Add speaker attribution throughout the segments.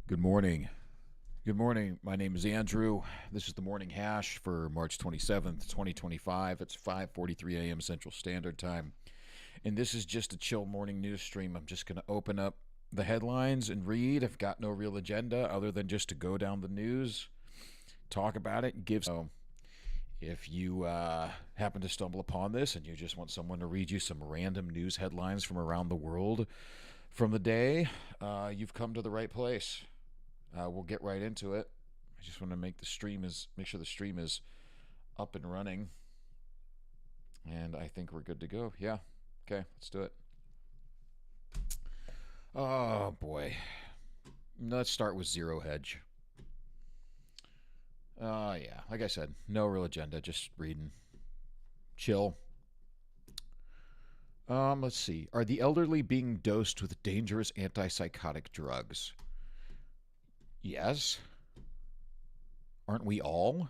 Speaker 1: Good morning. Good morning. My name is Andrew. This is the Morning Hash for March 27th, 2025. It's 5:43 a.m. Central Standard Time. And this is just a chill morning news stream. I'm just going to open up the headlines and read. I've got no real agenda other than just to go down the news, talk about it, and give. So if you happen to stumble upon this and you just want someone to read you some random news headlines from around the world from the day, you've come to the right place. We'll get right into it. I just want to make sure the stream is up and running, and I think we're good to go. Yeah, okay, let's do it. Oh boy, let's start with Zero Hedge. Yeah, like I said, no real agenda, just reading, chill. Let's see. Are the elderly being dosed with dangerous antipsychotic drugs? Yes. Aren't we all?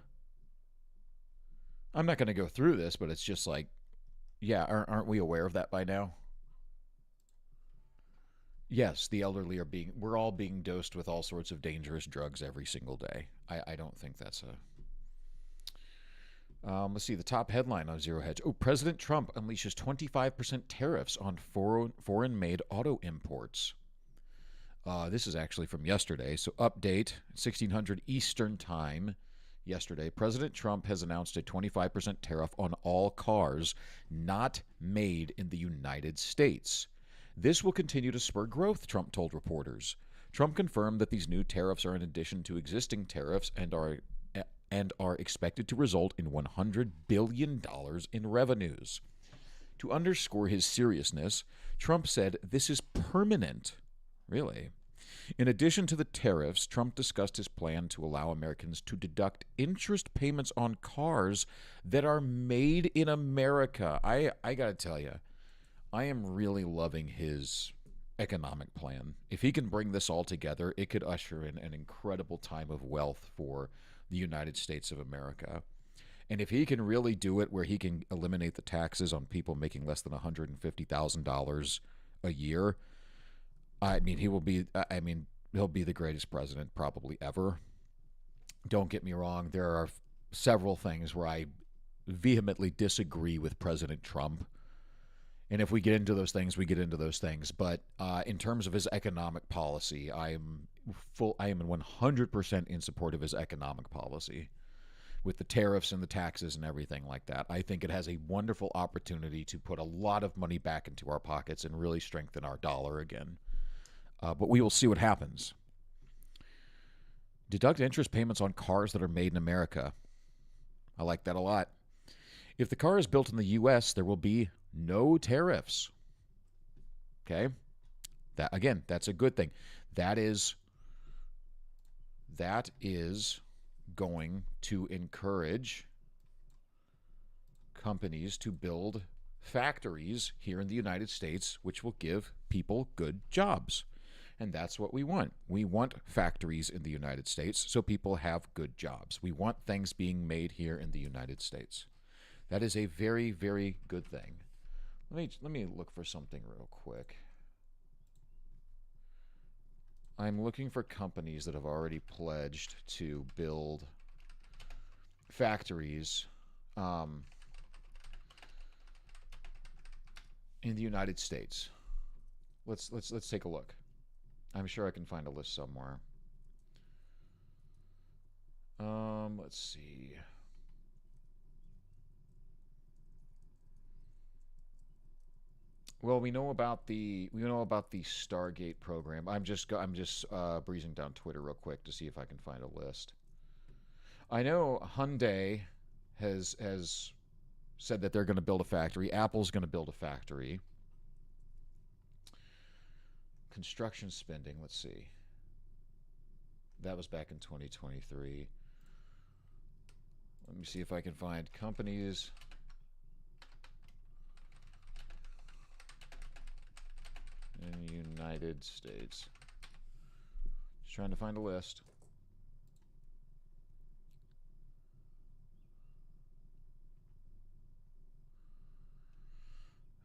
Speaker 1: I'm not going to go through this, but it's just like, yeah, aren't we aware of that by now? Yes, the elderly we're all being dosed with all sorts of dangerous drugs every single day. I don't think that's a. Let's see, the top headline on Zero Hedge. Oh, President Trump unleashes 25% tariffs on foreign made auto imports. This is actually from yesterday. So, update 1600 Eastern Time. Yesterday, President Trump has announced a 25% tariff on all cars not made in the United States. This will continue to spur growth, Trump told reporters. Trump confirmed that these new tariffs are in addition to existing tariffs and are expected to result in $100 billion in revenues. To underscore his seriousness, Trump said this is permanent. Really? In addition to the tariffs, Trump discussed his plan to allow Americans to deduct interest payments on cars that are made in America. I got to tell you, I am really loving his economic plan. If he can bring this all together, it could usher in an incredible time of wealth for the United States of America. And if he can really do it where he can eliminate the taxes on people making less than $150,000 a year, I mean, he'll be the greatest president probably ever. Don't get me wrong. There are several things where I vehemently disagree with President Trump. And if we get into those things, we get into those things. But in terms of his economic policy, I am 100% in support of his economic policy with the tariffs and the taxes and everything like that. I think it has a wonderful opportunity to put a lot of money back into our pockets and really strengthen our dollar again. But we will see what happens. Deduct interest payments on cars that are made in America. I like that a lot. If the car is built in the U.S., there will be no tariffs. Okay? That's a good thing. That is going to encourage companies to build factories here in the United States, which will give people good jobs. And that's what we want. We want factories in the United States so people have good jobs. We want things being made here in the United States. That is a very, very good thing. Let me look for something real quick. I'm looking for companies that have already pledged to build factories in the United States. Let's take a look. I'm sure I can find a list somewhere. Let's see. Well, we know about the Stargate program. I'm just breezing down Twitter real quick to see if I can find a list. I know Hyundai has said that they're going to build a factory. Apple's going to build a factory. Construction spending, let's see. That was back in 2023. Let me see if I can find companies. In the United States. Just trying to find a list.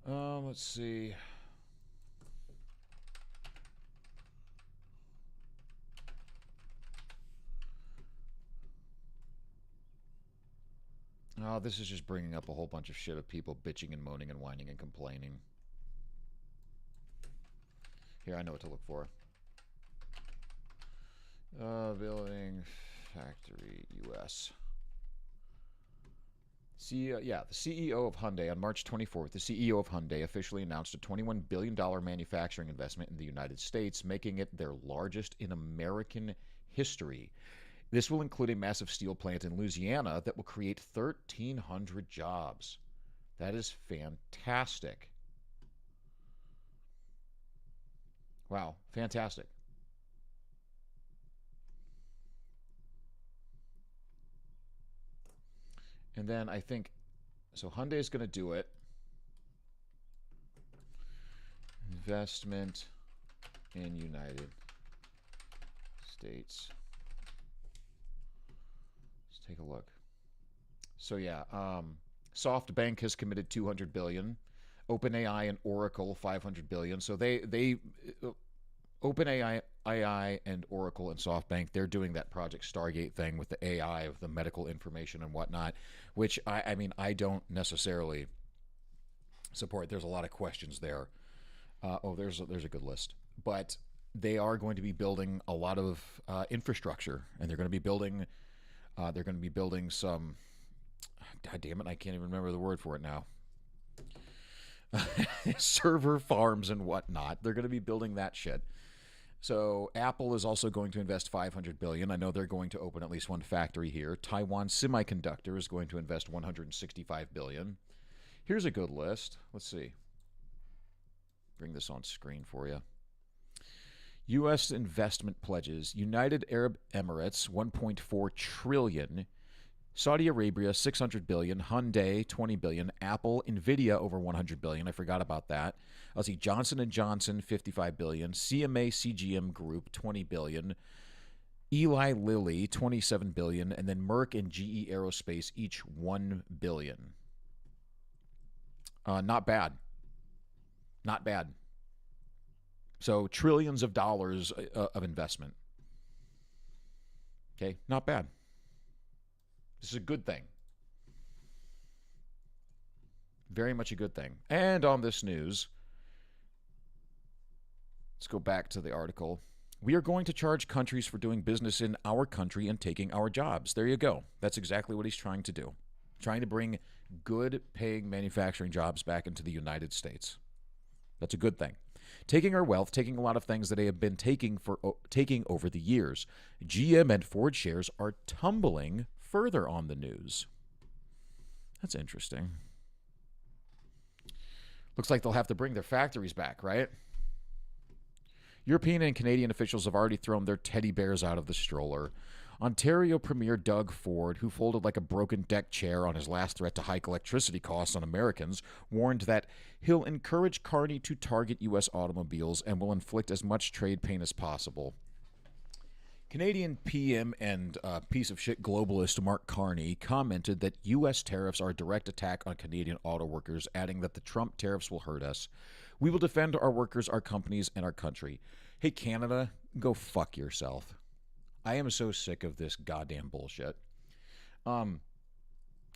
Speaker 1: Let's see. Oh, this is just bringing up a whole bunch of shit of people bitching and moaning and whining and complaining. Here, I know what to look for. Building factory U.S. The CEO of Hyundai on March 24th, the CEO of Hyundai officially announced a $21 billion manufacturing investment in the United States, making it their largest in American history. This will include a massive steel plant in Louisiana that will create 1,300 jobs. That is fantastic. Wow, fantastic. And then I think, so Hyundai is going to do it. Investment in United States. Let's take a look. So yeah, SoftBank has committed 200 billion. OpenAI and Oracle 500 billion. So they OpenAI and Oracle and SoftBank, they're doing that Project Stargate thing with the AI of the medical information and whatnot, which I mean, I don't necessarily support. There's a lot of questions there. There's a good list, but they are going to be building a lot of infrastructure, and they're going to be building some. God damn it, I can't even remember the word for it now. Server farms and whatnot. They're going to be building that shit. So Apple is also going to invest 500 billion. I know they're going to open at least one factory here. Taiwan Semiconductor is going to invest 165 billion. Here's a good list. Let's see. Bring this on screen for you. U.S. investment pledges: United Arab Emirates 1.4 trillion. Saudi Arabia, 600 billion. Hyundai, 20 billion. Apple, Nvidia, over 100 billion. I forgot about that. Let's see. Johnson & Johnson, 55 billion. CMA CGM Group, 20 billion. Eli Lilly, 27 billion. And then Merck and GE Aerospace, each 1 billion. Not bad. Not bad. So trillions of dollars of investment. Okay, not bad. This is a good thing. Very much a good thing. And on this news, let's go back to the article. We are going to charge countries for doing business in our country and taking our jobs. There you go. That's exactly what he's trying to do. Trying to bring good paying manufacturing jobs back into the United States. That's a good thing. Taking our wealth, taking a lot of things that they have been taking over the years. GM and Ford shares are tumbling further on the news. That's interesting. Looks like they'll have to bring their factories back, right? European and Canadian officials have already thrown their teddy bears out of the stroller. Ontario Premier Doug Ford, who folded like a broken deck chair on his last threat to hike electricity costs on Americans, warned that he'll encourage Carney to target U.S. automobiles and will inflict as much trade pain as possible. Canadian PM and piece of shit globalist Mark Carney commented that U.S. tariffs are a direct attack on Canadian auto workers, adding that the Trump tariffs will hurt us. We will defend our workers, our companies, and our country. Hey, Canada, go fuck yourself. I am so sick of this goddamn bullshit.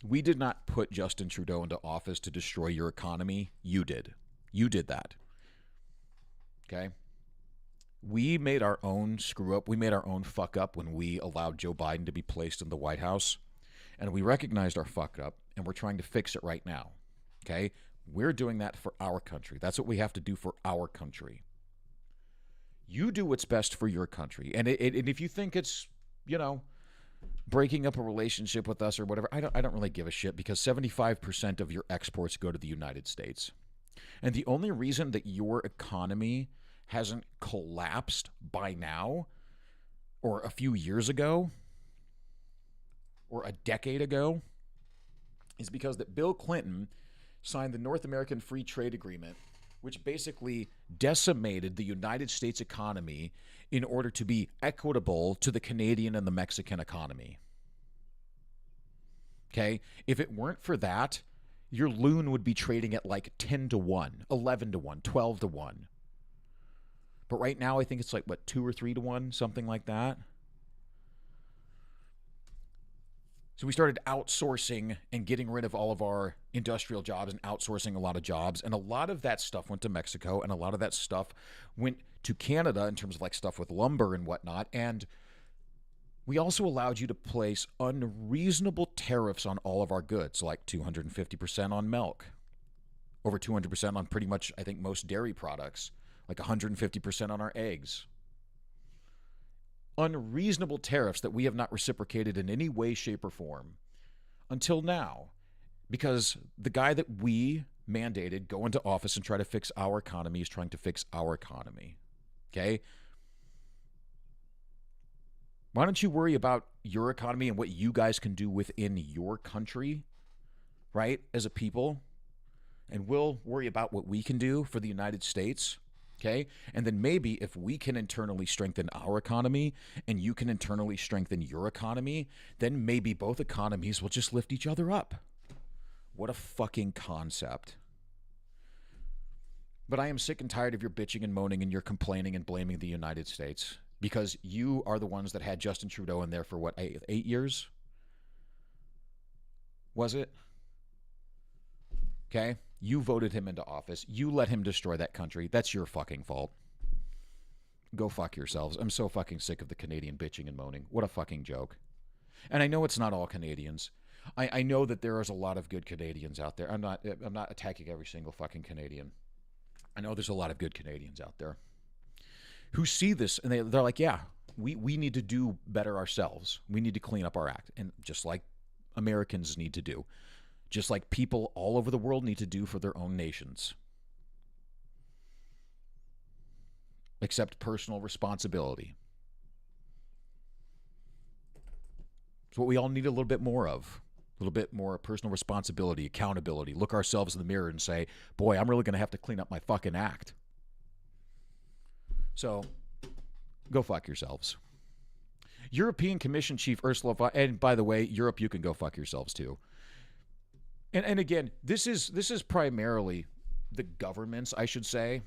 Speaker 1: We did not put Justin Trudeau into office to destroy your economy. You did. You did that. Okay? We made our own screw up. We made our own fuck up when we allowed Joe Biden to be placed in the White House. And we recognized our fuck up, and we're trying to fix it right now. Okay? We're doing that for our country. That's what we have to do for our country. You do what's best for your country. And if you think it's, breaking up a relationship with us or whatever, I don't really give a shit, because 75% of your exports go to the United States. And the only reason that your economy hasn't collapsed by now, or a few years ago, or a decade ago, is because that Bill Clinton signed the North American Free Trade Agreement, which basically decimated the United States economy in order to be equitable to the Canadian and the Mexican economy. Okay? If it weren't for that, your loon would be trading at like 10 to 1, 11 to 1, 12 to 1. But right now, I think it's like, 2 or 3 to 1, something like that. So we started outsourcing and getting rid of all of our industrial jobs and outsourcing a lot of jobs. And a lot of that stuff went to Mexico, and a lot of that stuff went to Canada in terms of like stuff with lumber and whatnot. And we also allowed you to place unreasonable tariffs on all of our goods, like 250% on milk, over 200% on pretty much, I think, most dairy products, like 150% on our eggs. Unreasonable tariffs that we have not reciprocated in any way, shape, or form until now, because the guy that we mandated go into office and try to fix our economy is trying to fix our economy. Okay? Why don't you worry about your economy and what you guys can do within your country, right, as a people? And we'll worry about what we can do for the United States. Okay? And then maybe if we can internally strengthen our economy and you can internally strengthen your economy, then maybe both economies will just lift each other up. What a fucking concept. But I am sick and tired of your bitching and moaning and your complaining and blaming the United States, because you are the ones that had Justin Trudeau in there for what, 8 years? Was it? Okay? You voted him into office. You let him destroy that country. That's your fucking fault. Go fuck yourselves. I'm so fucking sick of the Canadian bitching and moaning. What a fucking joke. And I know it's not all Canadians. I know that there is a lot of good Canadians out there. I'm not attacking every single fucking Canadian. I know there's a lot of good Canadians out there who see this and they're like, yeah, we need to do better ourselves. We need to clean up our act. And just like Americans need to do. Just like people all over the world need to do for their own nations. Accept personal responsibility. It's what we all need a little bit more of. A little bit more personal responsibility, accountability. Look ourselves in the mirror and say, boy, I'm really going to have to clean up my fucking act. So, go fuck yourselves. European Commission Chief Ursula von, and by the way, Europe, you can go fuck yourselves too. And again, this is primarily the governments, I should say.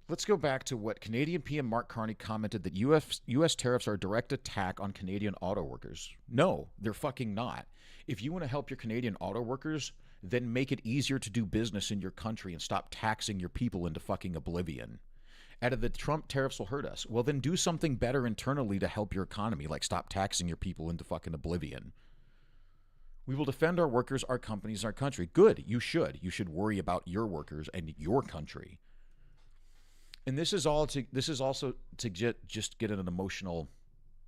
Speaker 1: Let's go back to what Canadian PM Mark Carney commented, that U.S. tariffs are a direct attack on Canadian auto workers. No, they're fucking not. If you want to help your Canadian auto workers, then make it easier to do business in your country and stop taxing your people into fucking oblivion. Added that Trump tariffs will hurt us. Well, then do something better internally to help your economy, like stop taxing your people into fucking oblivion. We will defend our workers, our companies, our country. Good, you should. You should worry about your workers and your country. And this is also to just get an emotional,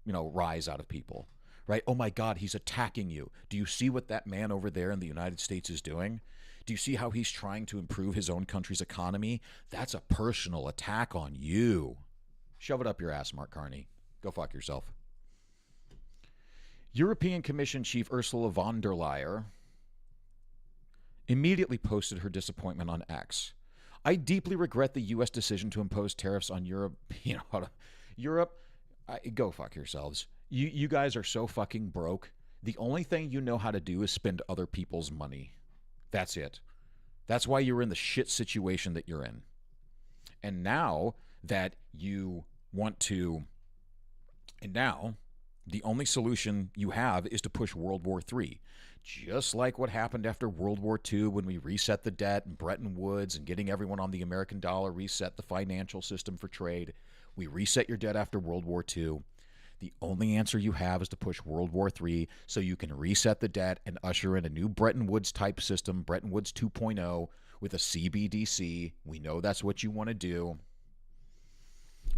Speaker 1: rise out of people, right? Oh my God, he's attacking you. Do you see what that man over there in the United States is doing? Do you see how he's trying to improve his own country's economy? That's a personal attack on you. Shove it up your ass, Mark Carney. Go fuck yourself. European Commission Chief Ursula von der Leyen immediately posted her disappointment on X. I deeply regret the U.S. decision to impose tariffs on Europe. Go fuck yourselves. You guys are so fucking broke. The only thing you know how to do is spend other people's money. That's it. That's why you're in the shit situation that you're in. And now that you want to, and now the only solution you have is to push World War III. Just like what happened after World War II when we reset the debt and Bretton Woods and getting everyone on the American dollar, reset the financial system for trade. We reset your debt after World War II. The only answer you have is to push World War III so you can reset the debt and usher in a new Bretton Woods type system, Bretton Woods 2.0 with a CBDC. We know that's what you want to do.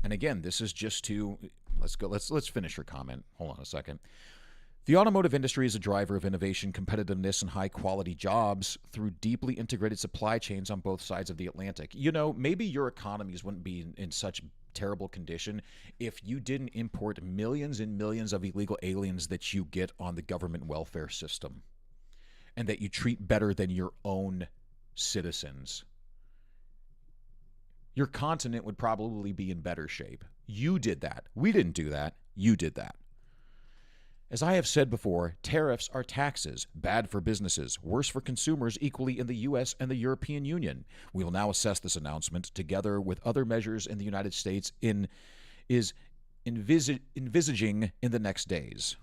Speaker 1: And again, this is just to, let's finish her comment. Hold on a second. The automotive industry is a driver of innovation, competitiveness, and high-quality jobs through deeply integrated supply chains on both sides of the Atlantic. Maybe your economies wouldn't be in such terrible condition if you didn't import millions and millions of illegal aliens that you get on the government welfare system and that you treat better than your own citizens. Your continent would probably be in better shape. You did that. We didn't do that. You did that. As I have said before, tariffs are taxes, bad for businesses, worse for consumers equally in the U.S. and the European Union. We will now assess this announcement together with other measures in the United States envisaging in the next days.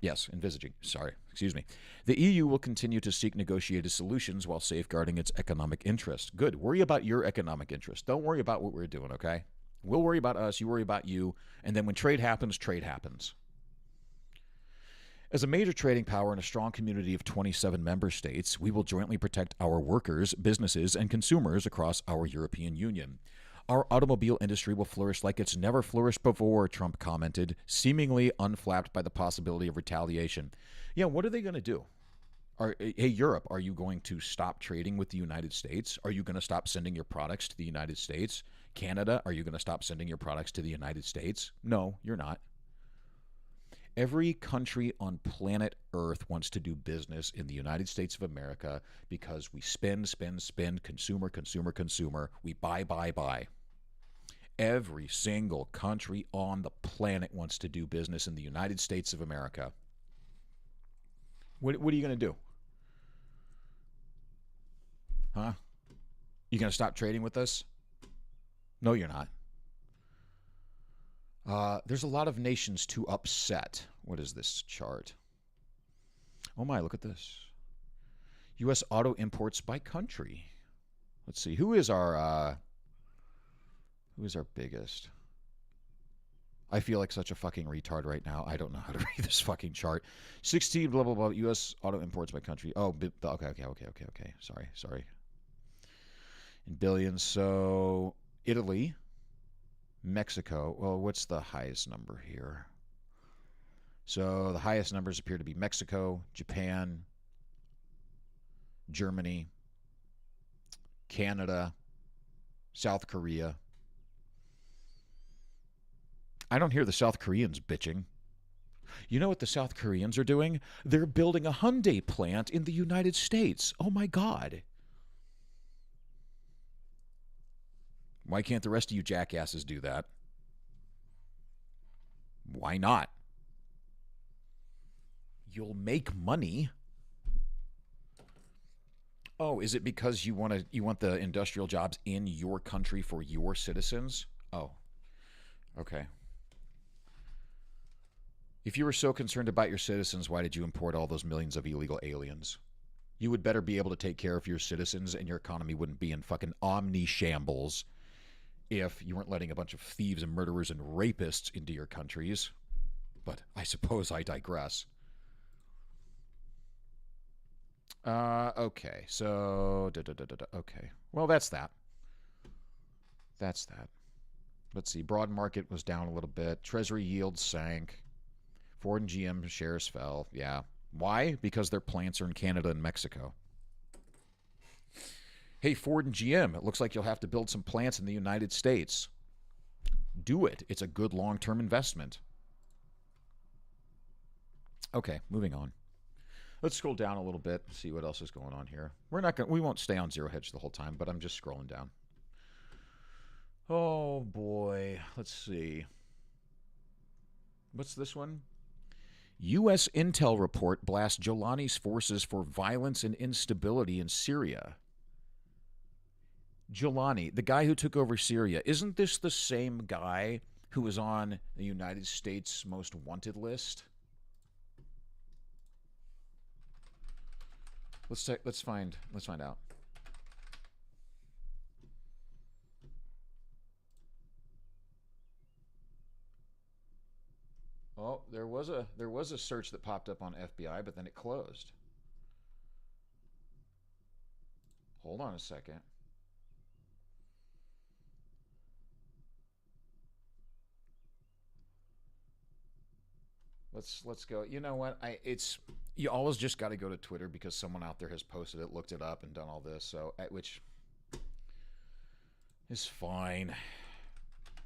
Speaker 1: Yes, envisaging. Sorry, excuse me. The EU will continue to seek negotiated solutions while safeguarding its economic interest. Good. Worry about your economic interest. Don't worry about what we're doing, okay? We'll worry about us, you worry about you, and then when trade happens, trade happens. As a major trading power in a strong community of 27 member states, we will jointly protect our workers, businesses, and consumers across our European Union. Our automobile industry will flourish like it's never flourished before, Trump commented, seemingly unflapped by the possibility of retaliation. Yeah, what are they going to do? Hey, Europe, are you going to stop trading with the United States? Are you going to stop sending your products to the United States? Canada, are you going to stop sending your products to the United States? No, you're not. Every country on planet Earth wants to do business in the United States of America because we spend, spend, spend, consumer, consumer, consumer. We buy, buy, buy. Every single country on the planet wants to do business in the United States of America. What are you going to do? Huh? You going to stop trading with us? No, you're not. There's a lot of nations to upset. What is this chart? Oh my, look at this. U.S. auto imports by country. Let's see. Who is our biggest? I feel like such a fucking retard right now. I don't know how to read this fucking chart. 16, blah, blah, blah. U.S. auto imports by country. Oh, okay. Sorry. In billions. So, Italy, Mexico. Well, what's the highest number here? So, the highest numbers appear to be Mexico, Japan, Germany, Canada, South Korea. I don't hear the South Koreans bitching. You know what the South Koreans are doing? They're building a Hyundai plant in the United States. Oh my God. Why can't the rest of you jackasses do that? Why not? You'll make money. Oh, is it because you want the industrial jobs in your country for your citizens? Oh, okay. If you were so concerned about your citizens, why did you import all those millions of illegal aliens? You would better be able to take care of your citizens and your economy wouldn't be in fucking omni shambles if you weren't letting a bunch of thieves and murderers and rapists into your countries. But I suppose I digress. Okay, so okay. Well, that's that. Let's see. Broad market was down a little bit. Treasury yields sank. Ford and GM shares fell. Yeah. Why? Because their plants are in Canada and Mexico. Hey, Ford and GM, it looks like you'll have to build some plants in the United States. Do it. It's a good long-term investment. Okay, moving on. Let's scroll down a little bit, see what else is going on here. We won't stay on zero hedge the whole time, but I'm just scrolling down. Oh boy, let's see. What's this one? U.S. intel report blasts Jolani's forces for violence and instability in Syria. Jolani, the guy who took over Syria, isn't this the same guy who was on the United States most wanted list? Let's find out. Oh, there was a search that popped up on FBI, but then it closed. Hold on a second. Let's go. You know what? You always just got to go to Twitter because someone out there has posted it, looked it up, and done all this. So, which is fine.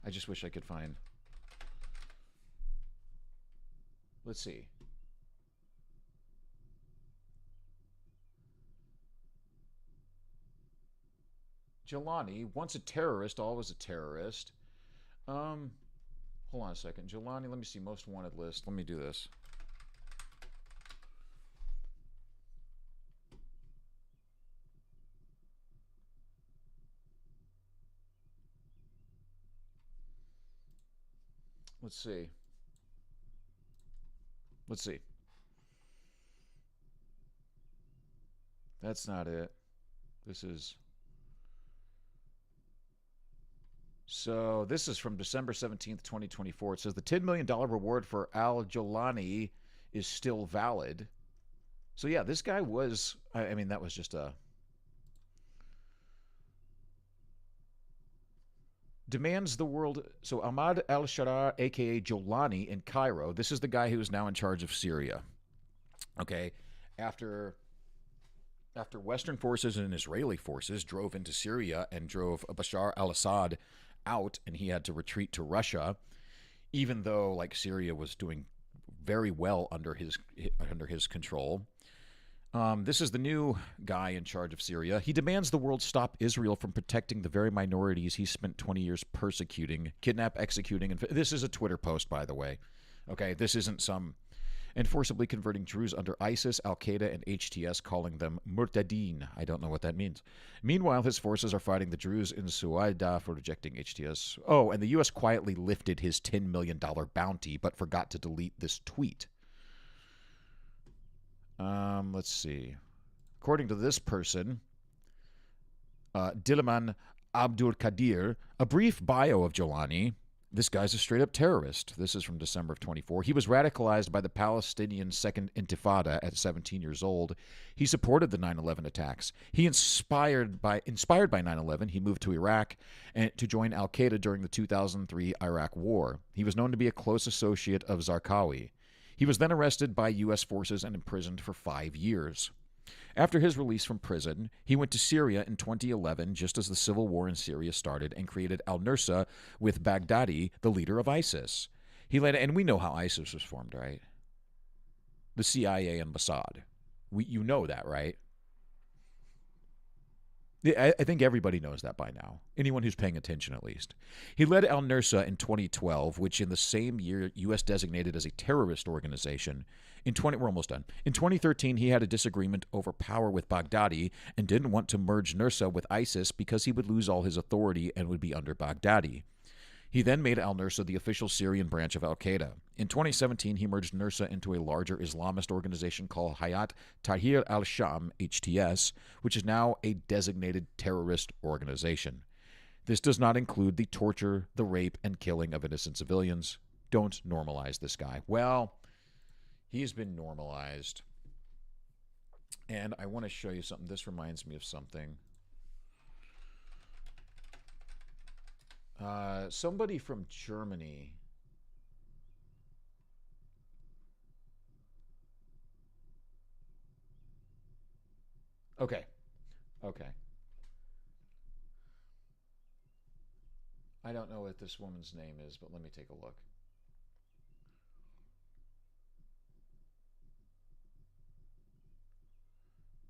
Speaker 1: I just wish I could find. Let's see. Jelani, once a terrorist, always a terrorist. Hold on a second. Jelani, let me see. Most wanted list. Let me do this. Let's see. That's not it. This is So this is from December 17th, 2024. It says the $10 million reward for Al Jolani is still valid. So yeah, this guy was. I mean, that was just a demands the world. So Ahmad al Sharar, aka Jolani, in Cairo. This is the guy who is now in charge of Syria. Okay, after Western forces and Israeli forces drove into Syria and drove Bashar al-Assad out, and he had to retreat to Russia, even though like Syria was doing very well under his control. This is the new guy in charge of Syria. He demands the world stop Israel from protecting the very minorities he spent 20 years persecuting, executing, and this is a Twitter post, by the way. Okay, this isn't some and forcibly converting Druze under ISIS, Al-Qaeda, and HTS, calling them murtadeen. I don't know what that means. Meanwhile, his forces are fighting the Druze in Suaida for rejecting HTS. Oh, and the U.S. quietly lifted his $10 million bounty, but forgot to delete this tweet. Let's see. According to this person, Diliman Abdul Kadir, a brief bio of Jolani. This guy's a straight-up terrorist. This is from December of 24. He was radicalized by the Palestinian Second Intifada at 17 years old. He supported the 9/11 attacks. He inspired by 9/11, he moved to Iraq and to join Al-Qaeda during the 2003 Iraq War. He was known to be a close associate of Zarqawi. He was then arrested by U.S. forces and imprisoned for 5 years. After his release from prison, he went to Syria in 2011, just as the civil war in Syria started, and created al-Nusra with Baghdadi, the leader of ISIS. And we know how ISIS was formed, right? The CIA and Mossad. You know that, right? I think everybody knows that by now. Anyone who's paying attention, at least. He led al-Nusra in 2012, which in the same year, U.S. designated as a terrorist organization. We're almost done. In 2013, he had a disagreement over power with Baghdadi and didn't want to merge Nusra with ISIS because he would lose all his authority and would be under Baghdadi. He then made al-Nusra the official Syrian branch of al-Qaeda. In 2017, he merged Nusra into a larger Islamist organization called Hayat Tahrir al-Sham, HTS, which is now a designated terrorist organization. This does not include the torture, the rape, and killing of innocent civilians. Don't normalize this guy. Well, he's been normalized. And I want to show you something. This reminds me of something. Somebody from Germany. Okay. I don't know what this woman's name is, but let me take a look.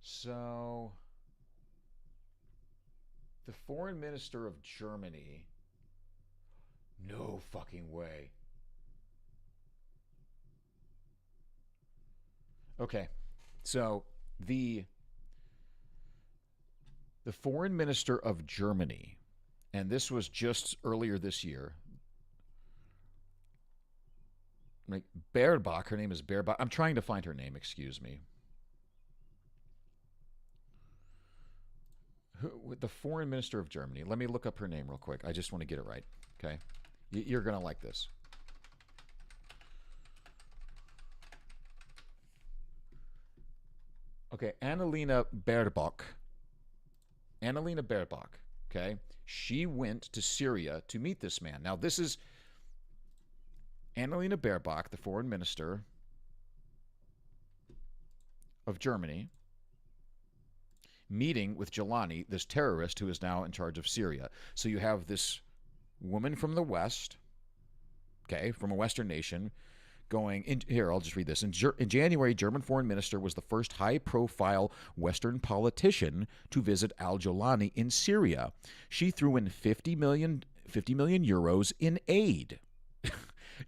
Speaker 1: So, the foreign minister of Germany. No fucking way. Okay. So, the foreign minister of Germany, and this was just earlier this year, like Baerbock, her name is Baerbock. I'm trying to find her name, excuse me. The foreign minister of Germany. Let me look up her name real quick. I just want to get it right, okay? You're going to like this. Okay, Annalena Baerbock. Okay? She went to Syria to meet this man. Now, this is Annalena Baerbock, the foreign minister of Germany, meeting with Jolani, this terrorist who is now in charge of Syria. So you have this woman from the West, okay, from a Western nation, going in here. I'll just read this. In January, German foreign minister was the first high-profile Western politician to visit al-Jolani in Syria. She threw in 50 million euros in aid,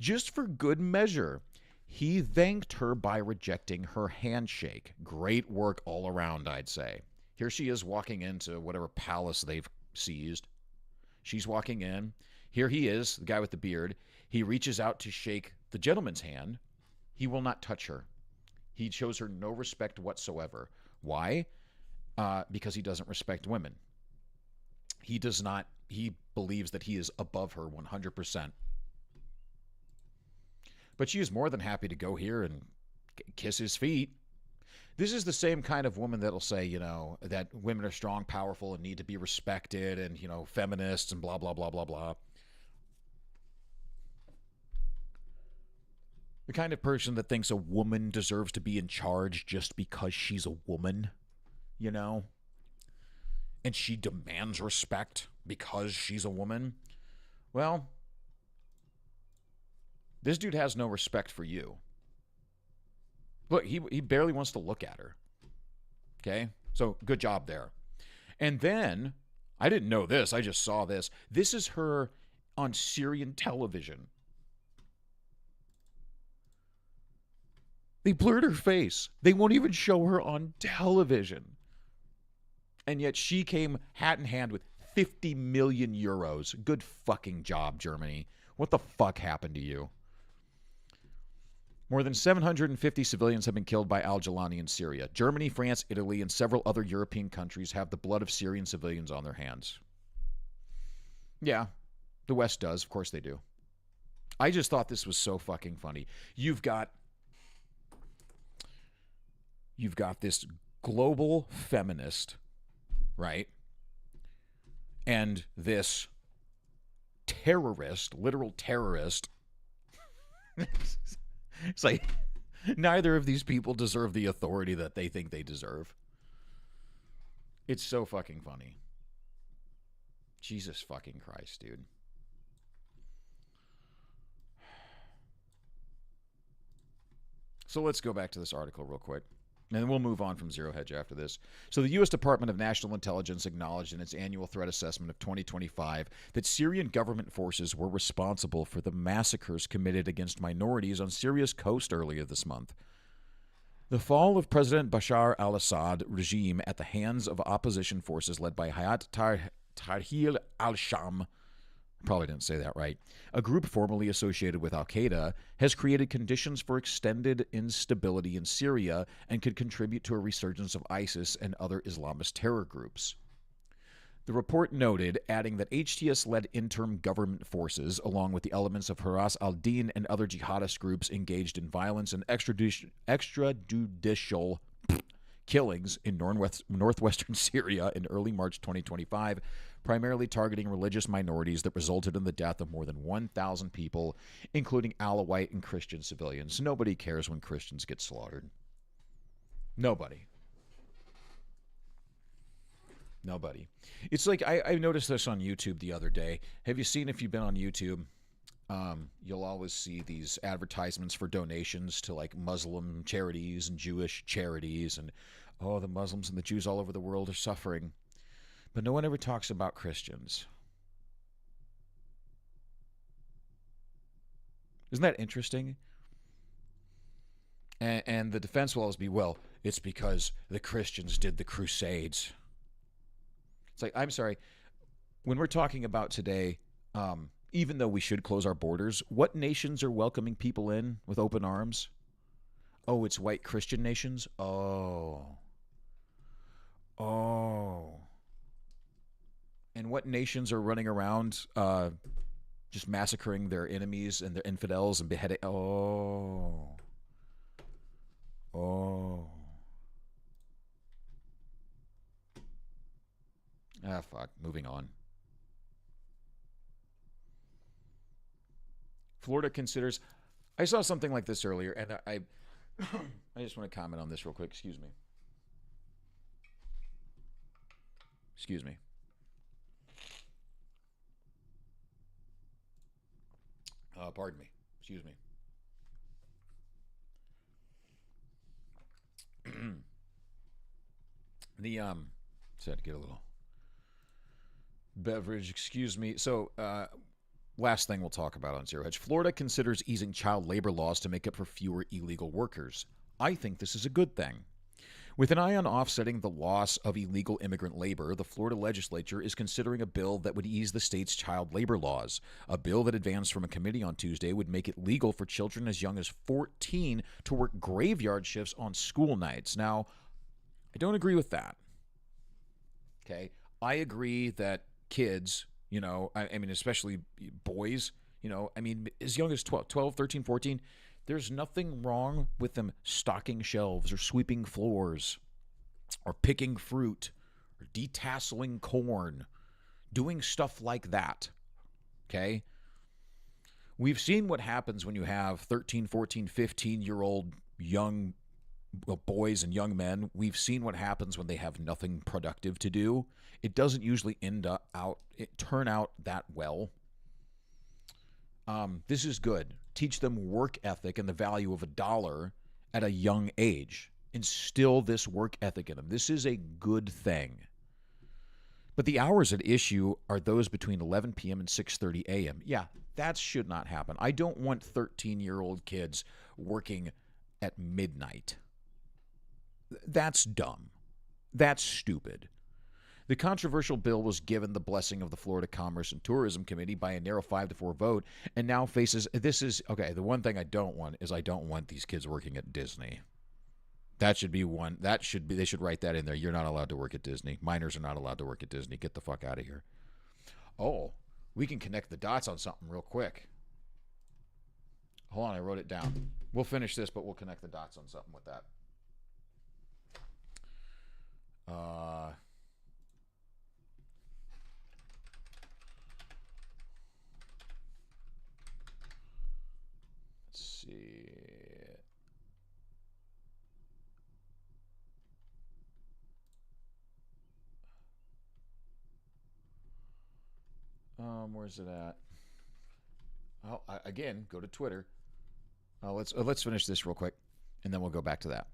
Speaker 1: just for good measure. He thanked her by rejecting her handshake. Great work all around, I'd say. Here she is walking into whatever palace they've seized. She's walking in. Here he is, the guy with the beard. He reaches out to shake the gentleman's hand. He will not touch her. He shows her no respect whatsoever. Why? because he doesn't respect women. He does not. He believes that he is above her 100%. But she is more than happy to go here and kiss his feet. This is the same kind of woman that'll say, that women are strong, powerful, and need to be respected, and, feminists and blah, blah, blah, blah, blah. The kind of person that thinks a woman deserves to be in charge just because she's a woman, and she demands respect because she's a woman. Well, this dude has no respect for you. Look, he barely wants to look at her. Okay? So, good job there. And then, I didn't know this. I just saw this. This is her on Syrian television. They blurred her face. They won't even show her on television. And yet she came hat in hand with 50 million euros. Good fucking job, Germany. What the fuck happened to you? More than 750 civilians have been killed by al-Jilani in Syria. Germany, France, Italy, and several other European countries have the blood of Syrian civilians on their hands. Yeah, the West does. Of course they do. I just thought this was so fucking funny. You've got this global feminist, right? And this terrorist, literal terrorist. It's like neither of these people deserve the authority that they think they deserve. It's so fucking funny. Jesus fucking Christ, dude. So let's go back to this article real quick. And then we'll move on from Zero Hedge after this. So the U.S. Department of National Intelligence acknowledged in its annual threat assessment of 2025 that Syrian government forces were responsible for the massacres committed against minorities on Syria's coast earlier this month. The fall of President Bashar al-Assad regime at the hands of opposition forces led by Hayat Tahrir al-Sham, probably didn't say that right, a group formerly associated with al-Qaeda, has created conditions for extended instability in Syria and could contribute to a resurgence of ISIS and other Islamist terror groups. The report noted, adding that HTS-led interim government forces, along with the elements of Haras al-Din and other jihadist groups engaged in violence and extrajudicial killings in northwestern Syria in early March 2025, primarily targeting religious minorities that resulted in the death of more than 1,000 people, including Alawite and Christian civilians. Nobody cares when Christians get slaughtered. Nobody. It's like I noticed this on YouTube the other day. Have you seen, if you've been on YouTube, you'll always see these advertisements for donations to like Muslim charities and Jewish charities, and the Muslims and the Jews all over the world are suffering. But no one ever talks about Christians. Isn't that interesting? And the defense will always be, well, it's because the Christians did the Crusades. It's like, I'm sorry, when we're talking about today, even though we should close our borders, what nations are welcoming people in with open arms? Oh, it's white Christian nations? Oh. And what nations are running around just massacring their enemies and their infidels and beheading? Oh. Ah, fuck. Moving on. Florida considers... I saw something like this earlier, and I just want to comment on this real quick. Excuse me. Pardon me. Excuse me. Just had to get a little beverage. Excuse me. So, last thing we'll talk about on Zero Hedge. Florida considers easing child labor laws to make up for fewer illegal workers. I think this is a good thing. With an eye on offsetting the loss of illegal immigrant labor, the Florida legislature is considering a bill that would ease the state's child labor laws. A bill that advanced from a committee on Tuesday would make it legal for children as young as 14 to work graveyard shifts on school nights. Now, I don't agree with that. Okay. I agree that kids, I mean, especially boys, I mean, as young as 12, 13, 14, there's nothing wrong with them stocking shelves or sweeping floors or picking fruit or detasseling corn, doing stuff like that. Okay. We've seen what happens when you have 13, 14, 15-year-old young boys and young men. We've seen what happens when they have nothing productive to do. It doesn't usually turn out that well. This is good. Teach them work ethic and the value of a dollar at a young age. Instill this work ethic in them. This is a good thing. But the hours at issue are those between 11 p.m. and 6:30 a.m. Yeah, that should not happen. I don't want 13-year-old kids working at midnight. That's dumb. That's stupid. The controversial bill was given the blessing of the Florida Commerce and Tourism Committee by a narrow 5-4 vote and now faces, the one thing I don't want is I don't want these kids working at Disney. That should be one. They should write that in there. You're not allowed to work at Disney. Minors are not allowed to work at Disney. Get the fuck out of here. Oh, we can connect the dots on something real quick. Hold on, I wrote it down. We'll finish this, but we'll connect the dots on something with that. Let's see. Where's it at? Oh, again, go to Twitter. Let's finish this real quick, and then we'll go back to that.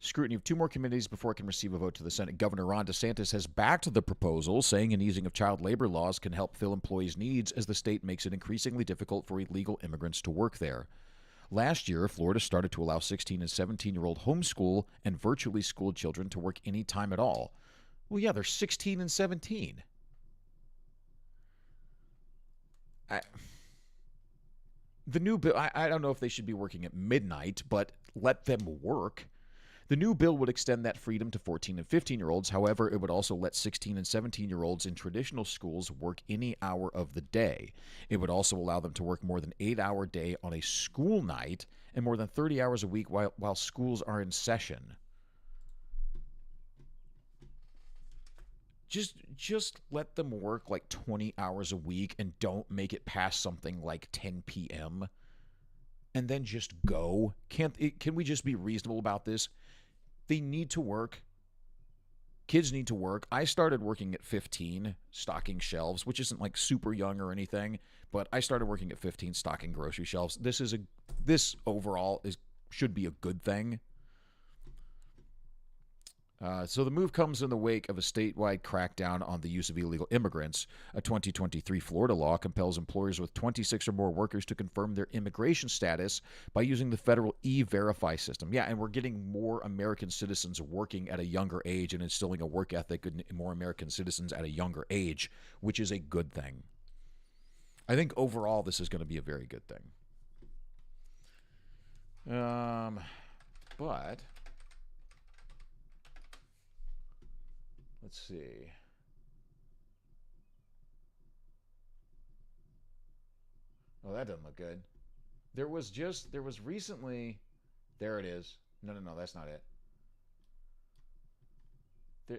Speaker 1: Scrutiny of 2 more committees before it can receive a vote to the Senate. Governor Ron DeSantis has backed the proposal, saying an easing of child labor laws can help fill employees' needs as the state makes it increasingly difficult for illegal immigrants to work there. Last year, Florida started to allow 16 and 17-year-old homeschool and virtually schooled children to work any time at all. Well, yeah, they're 16 and 17. The new bill, I don't know if they should be working at midnight, but let them work. The new bill would extend that freedom to 14 and 15-year-olds. However, it would also let 16 and 17-year-olds in traditional schools work any hour of the day. It would also allow them to work more than 8-hour day on a school night and more than 30 hours a week while schools are in session. Just let them work like 20 hours a week and don't make it past something like 10 p.m. and then just go. Can we just be reasonable about this? They need to work. Kids need to work. I started working at 15, stocking shelves, which isn't like super young or anything, but I started working at 15, stocking grocery shelves. This overall should be a good thing. So the move comes in the wake of a statewide crackdown on the use of illegal immigrants. A 2023 Florida law compels employers with 26 or more workers to confirm their immigration status by using the federal E-Verify system. Yeah, and we're getting more American citizens working at a younger age and instilling a work ethic in more American citizens at a younger age, which is a good thing. I think overall this is going to be a very good thing. But let's see. Oh, that doesn't look good. There was recently, there it is. No, that's not it.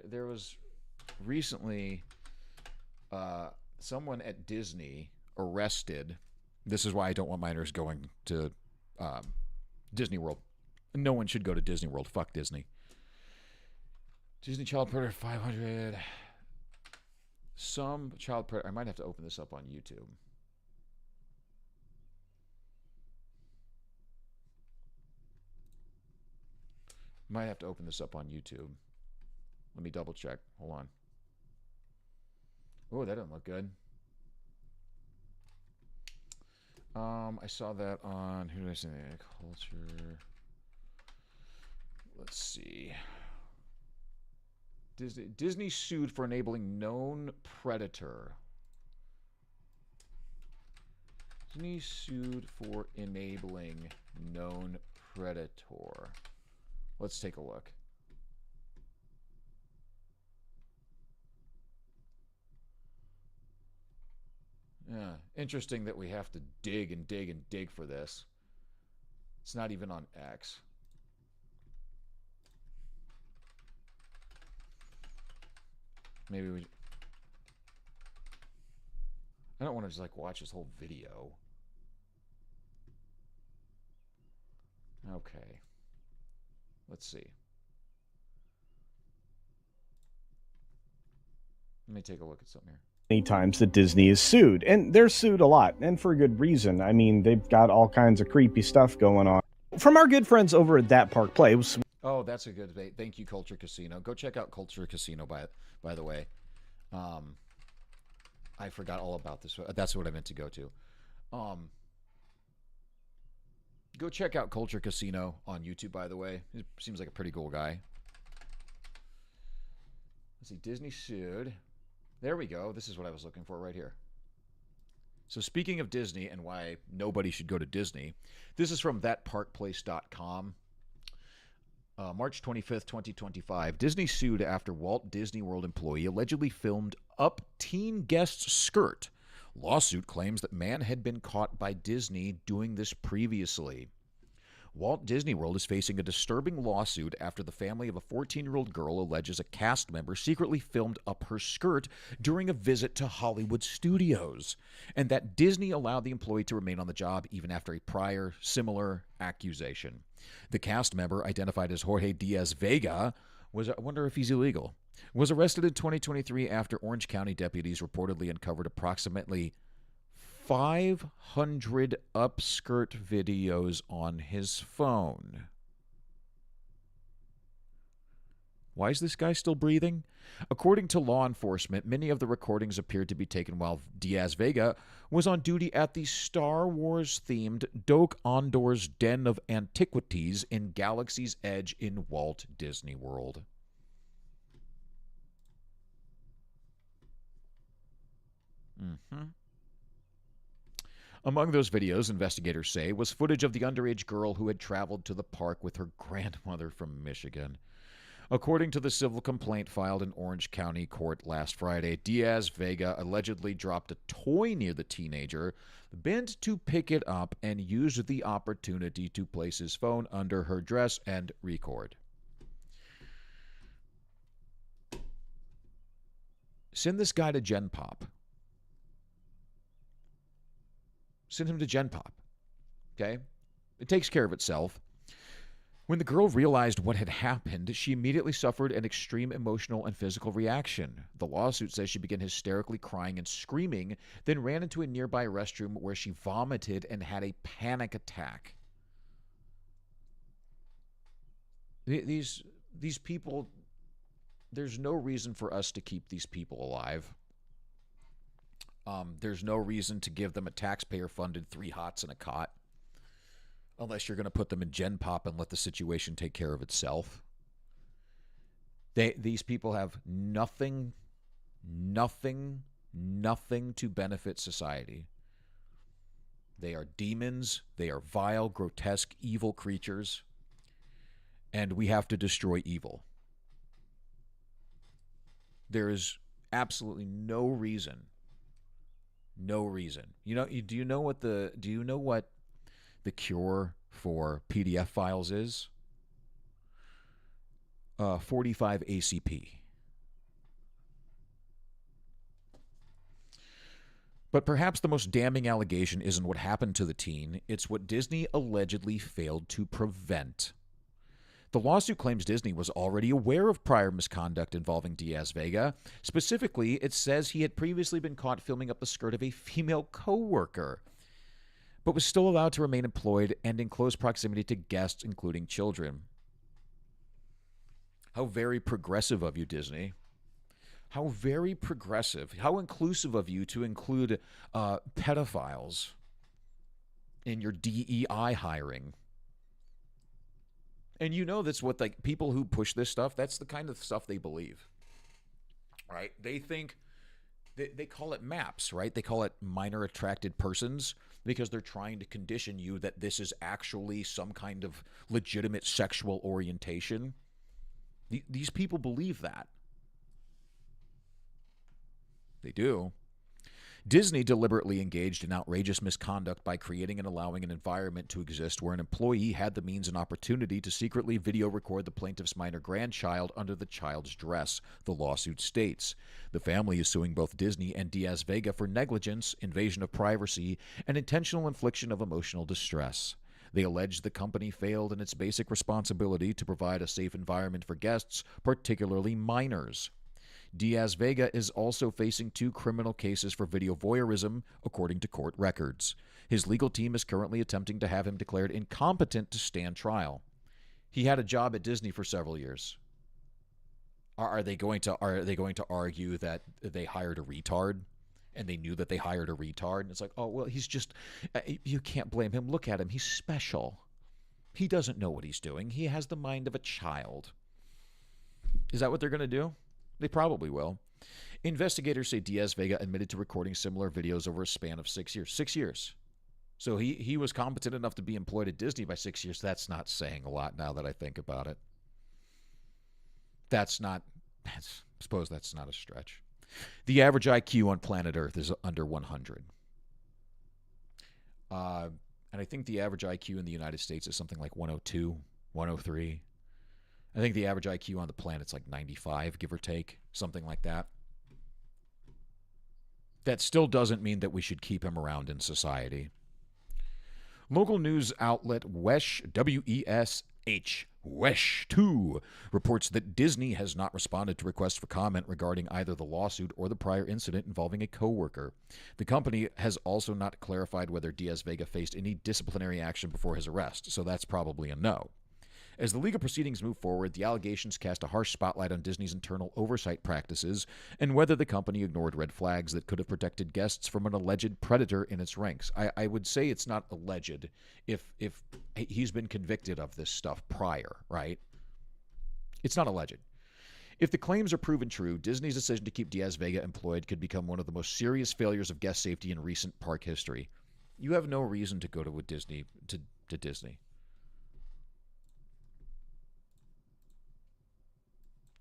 Speaker 1: There was recently someone at Disney arrested. This is why I don't want minors going to Disney World. No one should go to Disney World. Fuck Disney. Disney child predator 500. Some child predator. I might have to open this up on YouTube. Might have to open this up on YouTube. Let me double check. Hold on. Oh, that doesn't look good. I saw that on, who did I say that? Culture. Let's see. Disney sued for enabling known predator. Disney sued for enabling known predator. Let's take a look. Yeah, interesting that we have to dig and dig and dig for this. It's not even on X. Maybe we. I don't want to just like watch this whole video. Okay. Let's see. Let me take a look at something here.
Speaker 2: Many times that Disney is sued, and they're sued a lot, and for a good reason. I mean, they've got all kinds of creepy stuff going on. From our good friends over at That Park Play.
Speaker 1: Oh, that's a good debate. Thank you, Culture Casino. Go check out Culture Casino, by the way. I forgot all about this. That's what I meant to go to. Go check out Culture Casino on YouTube, by the way. He seems like a pretty cool guy. Let's see. Disney sued. There we go. This is what I was looking for right here. So speaking of Disney and why nobody should go to Disney, this is from thatparkplace.com. March 25th, 2025. Disney sued after Walt Disney World employee allegedly filmed up teen guest's skirt. Lawsuit claims that man had been caught by Disney doing this previously. Walt Disney World is facing a disturbing lawsuit after the family of a 14-year-old girl alleges a cast member secretly filmed up her skirt during a visit to Hollywood studios, and that Disney allowed the employee to remain on the job even after a prior similar accusation. The cast member, identified as Jorge Diaz-Vega, I wonder if he's illegal, was arrested in 2023 after Orange County deputies reportedly uncovered approximately 500 upskirt videos on his phone. Why is this guy still breathing? According to law enforcement, many of the recordings appeared to be taken while Diaz-Vega was on duty at the Star Wars-themed Dok-Ondor's Den of Antiquities in Galaxy's Edge in Walt Disney World. Among those videos, investigators say, was footage of the underage girl who had traveled to the park with her grandmother from Michigan. According to the civil complaint filed in Orange County Court last Friday, Diaz-Vega allegedly dropped a toy near the teenager, bent to pick it up, and used the opportunity to place his phone under her dress and record. Send this guy to Gen Pop. Send him to Gen Pop. Okay? It takes care of itself. When the girl realized what had happened, she immediately suffered an extreme emotional and physical reaction. The lawsuit says she began hysterically crying and screaming, then ran into a nearby restroom where she vomited and had a panic attack. These people, there's no reason for us to keep these people alive. There's no reason to give them a taxpayer-funded 3 hots and a cot, unless you're going to put them in Gen Pop and let the situation take care of itself. These people have nothing to benefit society. They are demons. They are vile, grotesque, evil creatures, and we have to destroy evil. There is absolutely no reason. No reason. Do you know what the cure for PDF files is? 45 ACP. But perhaps the most damning allegation isn't what happened to the teen, it's what Disney allegedly failed to prevent. The lawsuit claims Disney was already aware of prior misconduct involving Diaz-Vega. Specifically, it says he had previously been caught filming up the skirt of a female co-worker, but was still allowed to remain employed and in close proximity to guests, including children. How very progressive of you, Disney. How very progressive. How inclusive of you to include pedophiles in your DEI hiring. And that's what, like, people who push this stuff, that's the kind of stuff they believe, right? They think, they call it MAPS, right? They call it minor attracted persons because they're trying to condition you that this is actually some kind of legitimate sexual orientation. These people believe that. They do. Disney deliberately engaged in outrageous misconduct by creating and allowing an environment to exist where an employee had the means and opportunity to secretly video record the plaintiff's minor grandchild under the child's dress, the lawsuit states. The family is suing both Disney and Diaz Vega for negligence, invasion of privacy, and intentional infliction of emotional distress. They allege the company failed in its basic responsibility to provide a safe environment for guests, particularly minors. Diaz Vega is also facing 2 criminal cases for video voyeurism, according to court records. His legal team is currently attempting to have him declared incompetent to stand trial. He had a job at Disney for several years. Are they going to argue that they hired a retard? And they knew that they hired a retard? And it's like, oh, well, he's just, you can't blame him. Look at him. He's special. He doesn't know what he's doing. He has the mind of a child. Is that what they're going to do? They probably will. Investigators say Diaz Vega admitted to recording similar videos over a span of 6 years. 6 years. So he was competent enough to be employed at Disney by 6 years. That's not saying a lot now that I think about it. I suppose that's not a stretch. The average IQ on planet Earth is under 100. And I think the average IQ in the United States is something like 102, 103. I think the average IQ on the planet's like 95, give or take, something like that. That still doesn't mean that we should keep him around in society. Local news outlet Wesh, W-E-S-H, Wesh 2, reports that Disney has not responded to requests for comment regarding either the lawsuit or the prior incident involving a coworker. The company has also not clarified whether Diaz Vega faced any disciplinary action before his arrest, so that's probably a no. As the legal proceedings move forward, the allegations cast a harsh spotlight on Disney's internal oversight practices and whether the company ignored red flags that could have protected guests from an alleged predator in its ranks. I would say it's not alleged if he's been convicted of this stuff prior, right? It's not alleged. If the claims are proven true, Disney's decision to keep Diaz Vega employed could become one of the most serious failures of guest safety in recent park history. You have no reason to go to Disney.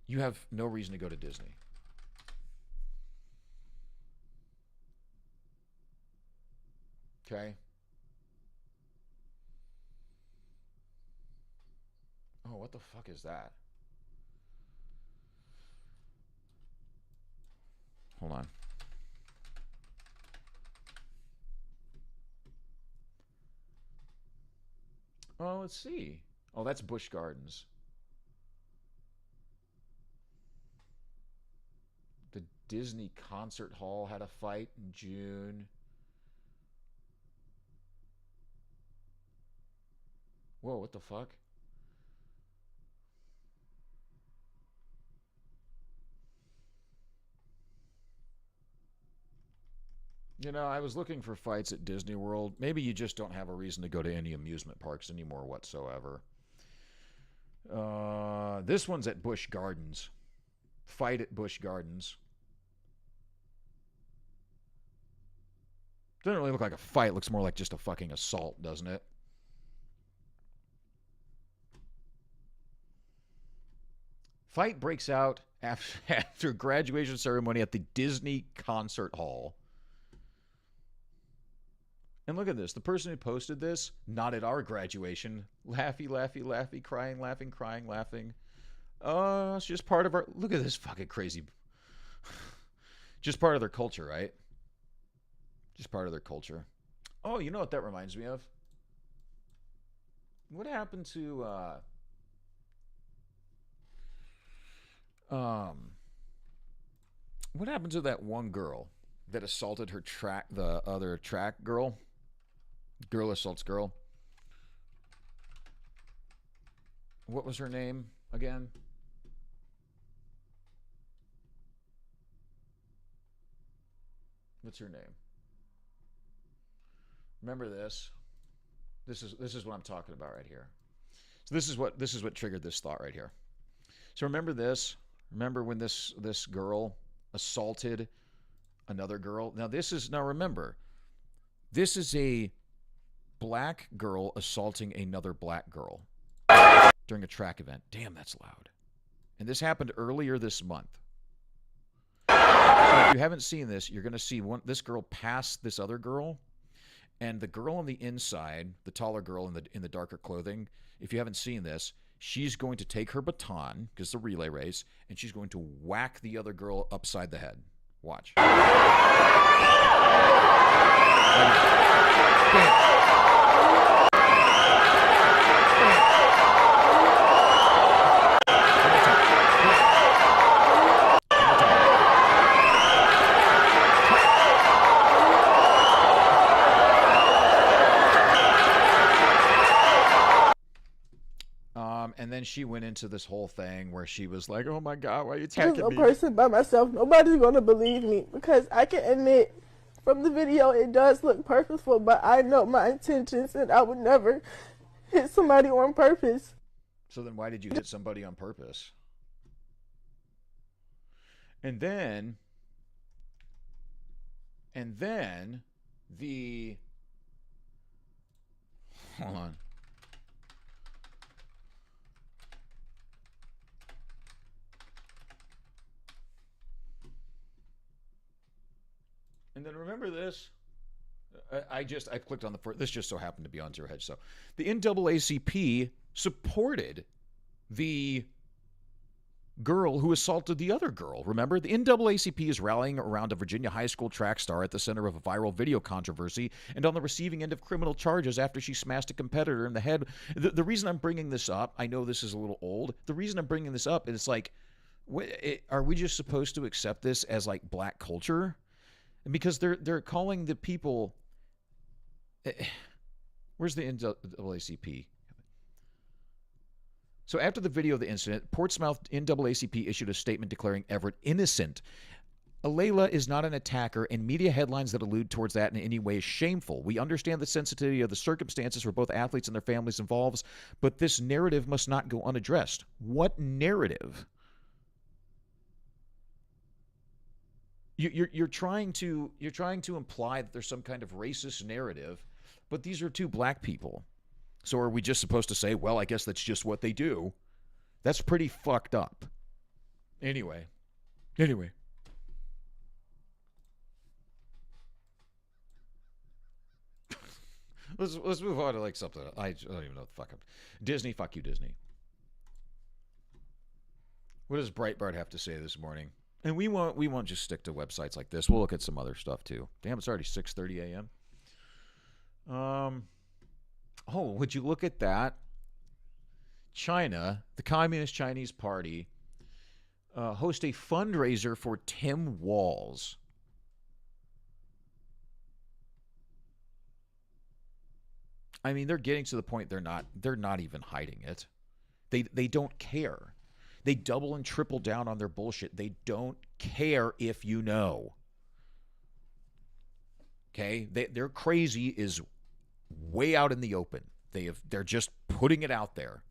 Speaker 1: You have no reason to go to Disney. Okay? Oh, what the fuck is that? Hold on. Oh, let's see. Oh, that's Busch Gardens. The Disney Concert Hall had a fight in June. Whoa, what the fuck? You know, I was looking for fights at Disney World. Maybe you just don't have a reason to go to any amusement parks anymore whatsoever. This one's at Busch Gardens. Fight at Busch Gardens. Doesn't really look like a fight. It looks more like just a fucking assault, doesn't it? Fight breaks out after graduation ceremony at the Disney Concert Hall. And look at this. The person who posted this, not at our graduation. Laughy, laughy, laughy, crying, laughing, crying, laughing. Oh, it's just part of our... Look at this fucking crazy... Just part of their culture, right? Just part of their culture. Oh, you know what that reminds me of? What happened to... What happened to that one girl that assaulted the other track girl? Girl assaults girl. What was her name again? What's her name? Remember this? This is what I'm talking about right here. So this is what triggered this thought right here. So remember this? Remember when this girl assaulted another girl? Now remember, this is a black girl assaulting another black girl during a track event. Damn, that's loud. And this happened earlier this month. if you haven't seen this, you're gonna see this girl pass this other girl, and the girl on the inside, the taller girl in the darker clothing. If you haven't seen this, she's going to take her baton because it's a relay race, and she's going to whack the other girl upside the head. Watch. And then she went into this whole thing where she was like, "Oh my God, why are you attacking
Speaker 3: As a
Speaker 1: me?"
Speaker 3: person by myself, nobody's gonna believe me because I can admit from the video it does look purposeful, but I know my intentions and I would never hit somebody on purpose.
Speaker 1: So then why did you hit somebody on purpose? And then the hold on. And then remember this. I clicked on the first. This just so happened to be on Zero Hedge. So the NAACP supported the girl who assaulted the other girl. Remember, the NAACP is rallying around a Virginia high school track star at the center of a viral video controversy and on the receiving end of criminal charges after she smashed a competitor in the head. The reason I'm bringing this up, I know this is a little old. The reason I'm bringing this up is like, are we just supposed to accept this as like black culture? Because they're calling the people. Where's the NAACP? So after the video of the incident, Portsmouth NAACP issued a statement declaring Everett innocent. Alayla is not an attacker, and media headlines that allude towards that in any way is shameful. We understand the sensitivity of the circumstances for both athletes and their families involved, but this narrative must not go unaddressed. What narrative? You're trying to imply that there's some kind of racist narrative, but these are two black people. So are we just supposed to say, well, I guess that's just what they do? That's pretty fucked up. Anyway. let's move on to like something. I don't even know what the fuck. Disney, fuck you, Disney. What does Breitbart have to say this morning? And we won't just stick to websites like this. We'll look at some other stuff too. Damn, it's already 6:30 a.m. Oh, would you look at that? China, the Communist Chinese Party, host a fundraiser for Tim Walz. I mean, they're getting to the point they're not even hiding it. They don't care. They double and triple down on their bullshit. They don't care if you know. Okay? Their crazy is way out in the open. They're just putting it out there.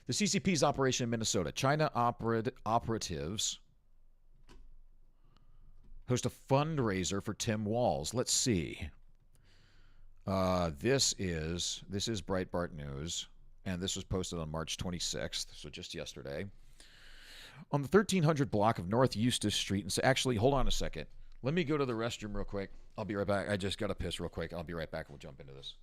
Speaker 1: The CCP's operation in Minnesota. China operatives host a fundraiser for Tim Walz. Let's see. This is Breitbart News. And this was posted on March 26th, so just yesterday. On the 1300 block of North Eustis Street. And so actually, hold on a second. Let me go to the restroom real quick. I'll be right back. I just got to piss real quick. I'll be right back. We'll jump into this.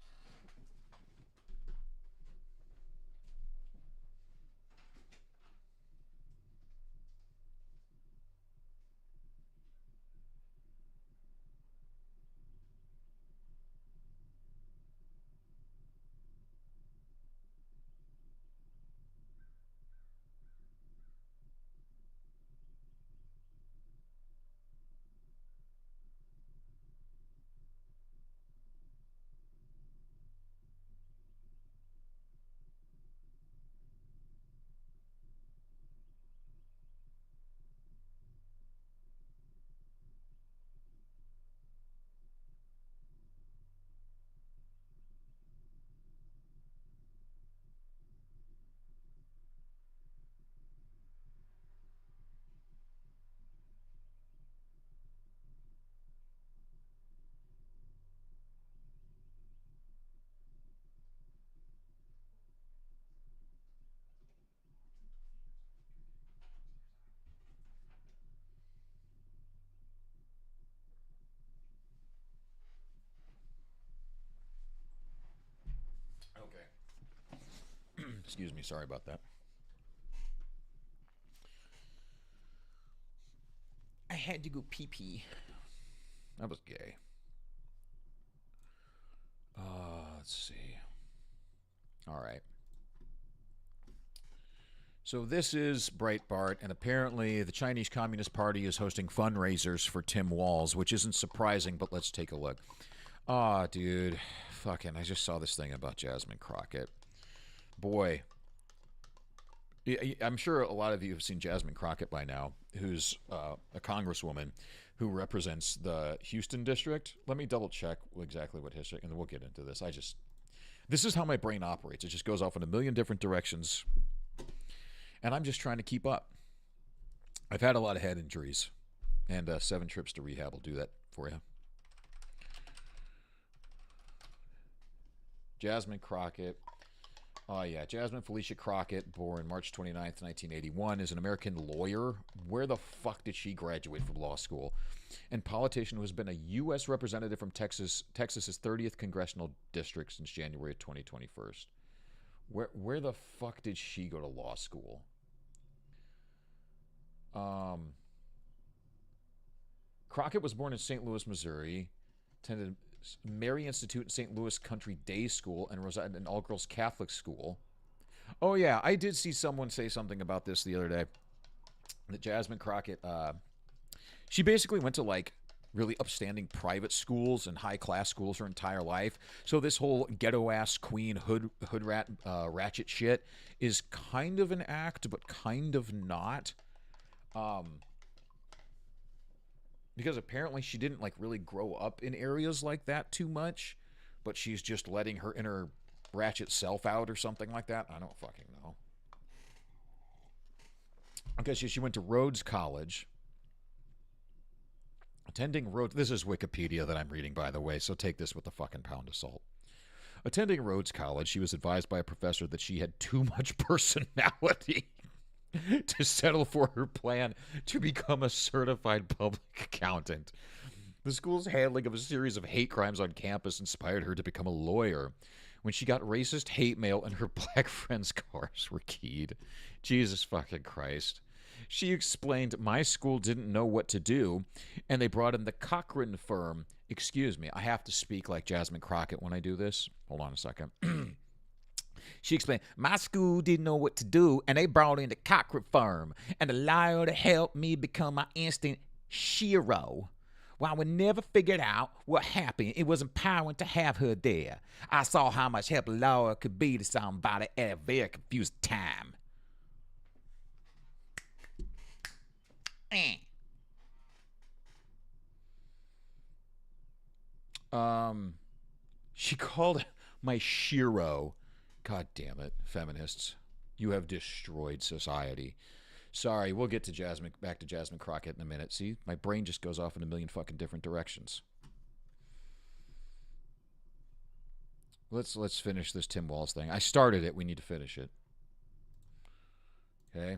Speaker 1: Excuse me, sorry about that. I had to go pee pee. That was gay. Let's see. All right. So this is Breitbart, and apparently the Chinese Communist Party is hosting fundraisers for Tim Walz, which isn't surprising, but let's take a look. Ah, dude. Fucking, I just saw this thing about Jasmine Crockett. Boy. I'm sure a lot of you have seen Jasmine Crockett by now, who's a congresswoman who represents the Houston district. Let me double check exactly what history, and then we'll get into this. This is how my brain operates. It just goes off in a million different directions, and I'm just trying to keep up. I've had a lot of head injuries, and 7 trips to rehab will do that for you. Jasmine Crockett. Oh, yeah. Jasmine Felicia Crockett, born March 29th, 1981, is an American lawyer. Where the fuck did she graduate from law school? And politician who has been a U.S. representative from Texas's 30th Congressional District since January of 2021. Where the fuck did she go to law school? Crockett was born in St. Louis, Missouri, attended Mary Institute in St. Louis Country Day School, and resided in all-girls Catholic school. Oh, yeah, I did see someone say something about this the other day. That Jasmine Crockett, she basically went to, like, really upstanding private schools and high-class schools her entire life. So this whole ghetto-ass queen hood rat ratchet shit is kind of an act, but kind of not. Because apparently she didn't, like, really grow up in areas like that too much, but she's just letting her inner ratchet self out or something like that. I don't fucking know. Okay, so she went to Rhodes College. Attending Rhodes... This is Wikipedia that I'm reading, by the way, so take this with a fucking pound of salt. Attending Rhodes College, she was advised by a professor that she had too much personality to settle for her plan to become a certified public accountant. The school's handling of a series of hate crimes on campus inspired her to become a lawyer. When she got racist hate mail in her black friends' cars were keyed. Jesus fucking Christ. She explained, my school didn't know what to do, and they brought in the Cochran firm. Excuse me, I have to speak like Jasmine Crockett when I do this. Hold on a second. She explained, my school didn't know what to do, and they brought in the Cochran firm and a lawyer to help me become my instant hero. While we never figured out what happened, it was empowering to have her there. I saw how much help a lawyer could be to somebody at a very confused time. She called my shiro. God damn it, feminists. You have destroyed society. Sorry, we'll get to back to Jasmine Crockett in a minute. See, my brain just goes off in a million fucking different directions. Let's finish this Tim Walz thing. I started it, we need to finish it. Okay.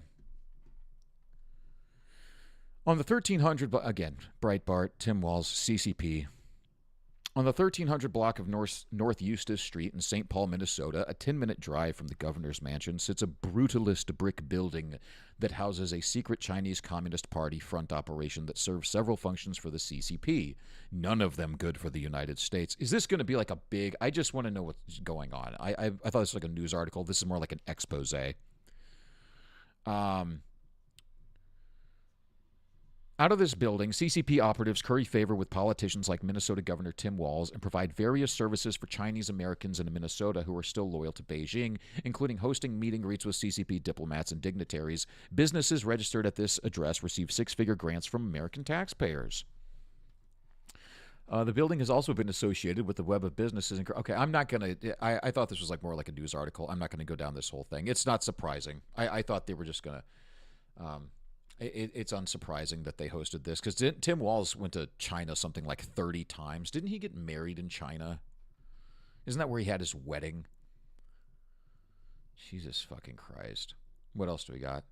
Speaker 1: On the 1300, again, Breitbart, Tim Walz, CCP. On the 1300 block of North Eustis Street in St. Paul, Minnesota, a 10-minute drive from the governor's mansion, sits a brutalist brick building that houses a secret Chinese Communist Party front operation that serves several functions for the CCP, none of them good for the United States. Is this going to be like a big... I just want to know what's going on. I thought this was like a news article. This is more like an expose. Out of this building, CCP operatives curry favor with politicians like Minnesota Governor Tim Walz and provide various services for Chinese Americans in Minnesota who are still loyal to Beijing, including hosting meet and greets with CCP diplomats and dignitaries. Businesses registered at this address receive 6-figure grants from American taxpayers. The building has also been associated with the web of businesses. Okay, I'm not going to... I thought this was like more like a news article. I'm not going to go down this whole thing. It's not surprising. I thought they were just going to... It's unsurprising that they hosted this, because Tim Walz went to China something like 30 times. Didn't he get married in China? Isn't that where he had his wedding? Jesus fucking Christ. What else do we got?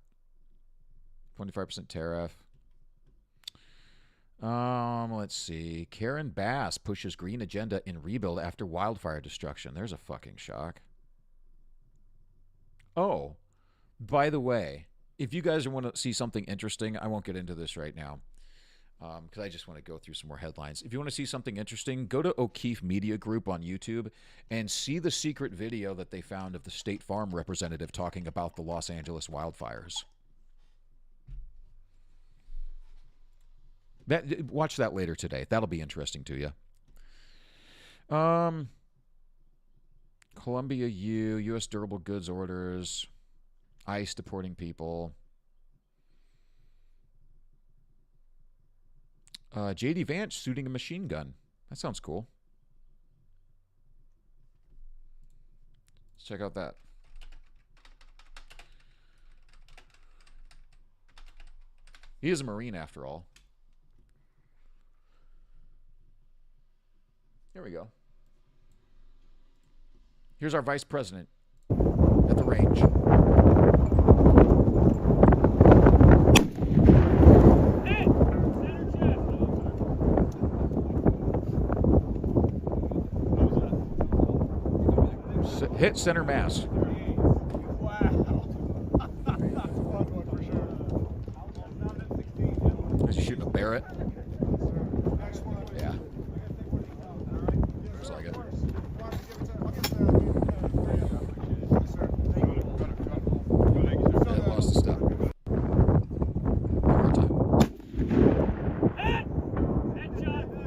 Speaker 1: 25% tariff. Let's see. Karen Bass pushes green agenda in rebuild after wildfire destruction. There's a fucking shock. Oh, by the way, if you guys want to see something interesting, I won't get into this right now because I just want to go through some more headlines. If you want to see something interesting, go to O'Keefe Media Group on YouTube and see the secret video that they found of the State Farm representative talking about the Los Angeles wildfires. Watch that later today. That'll be interesting to you. Columbia U.S. durable goods orders, ICE deporting people. J.D. Vance shooting a machine gun. That sounds cool. Let's check out that. He is a Marine after all. Here we go. Here's our vice president at the range. Hit center mass. Is he shooting a Barrett? Yeah. Looks like it. Yeah, lost a step. One more time.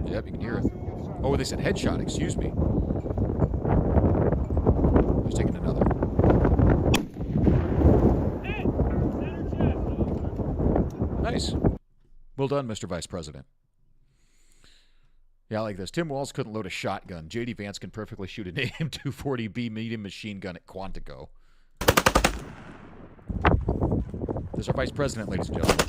Speaker 1: Yep, you can hear it. Oh, they said headshot. Excuse me. I was taking another. Nice. Well done, Mr. Vice President. Yeah, I like this. Tim Walz couldn't load a shotgun. J.D. Vance can perfectly shoot an AM-240B medium machine gun at Quantico. There's our Vice President, ladies and gentlemen.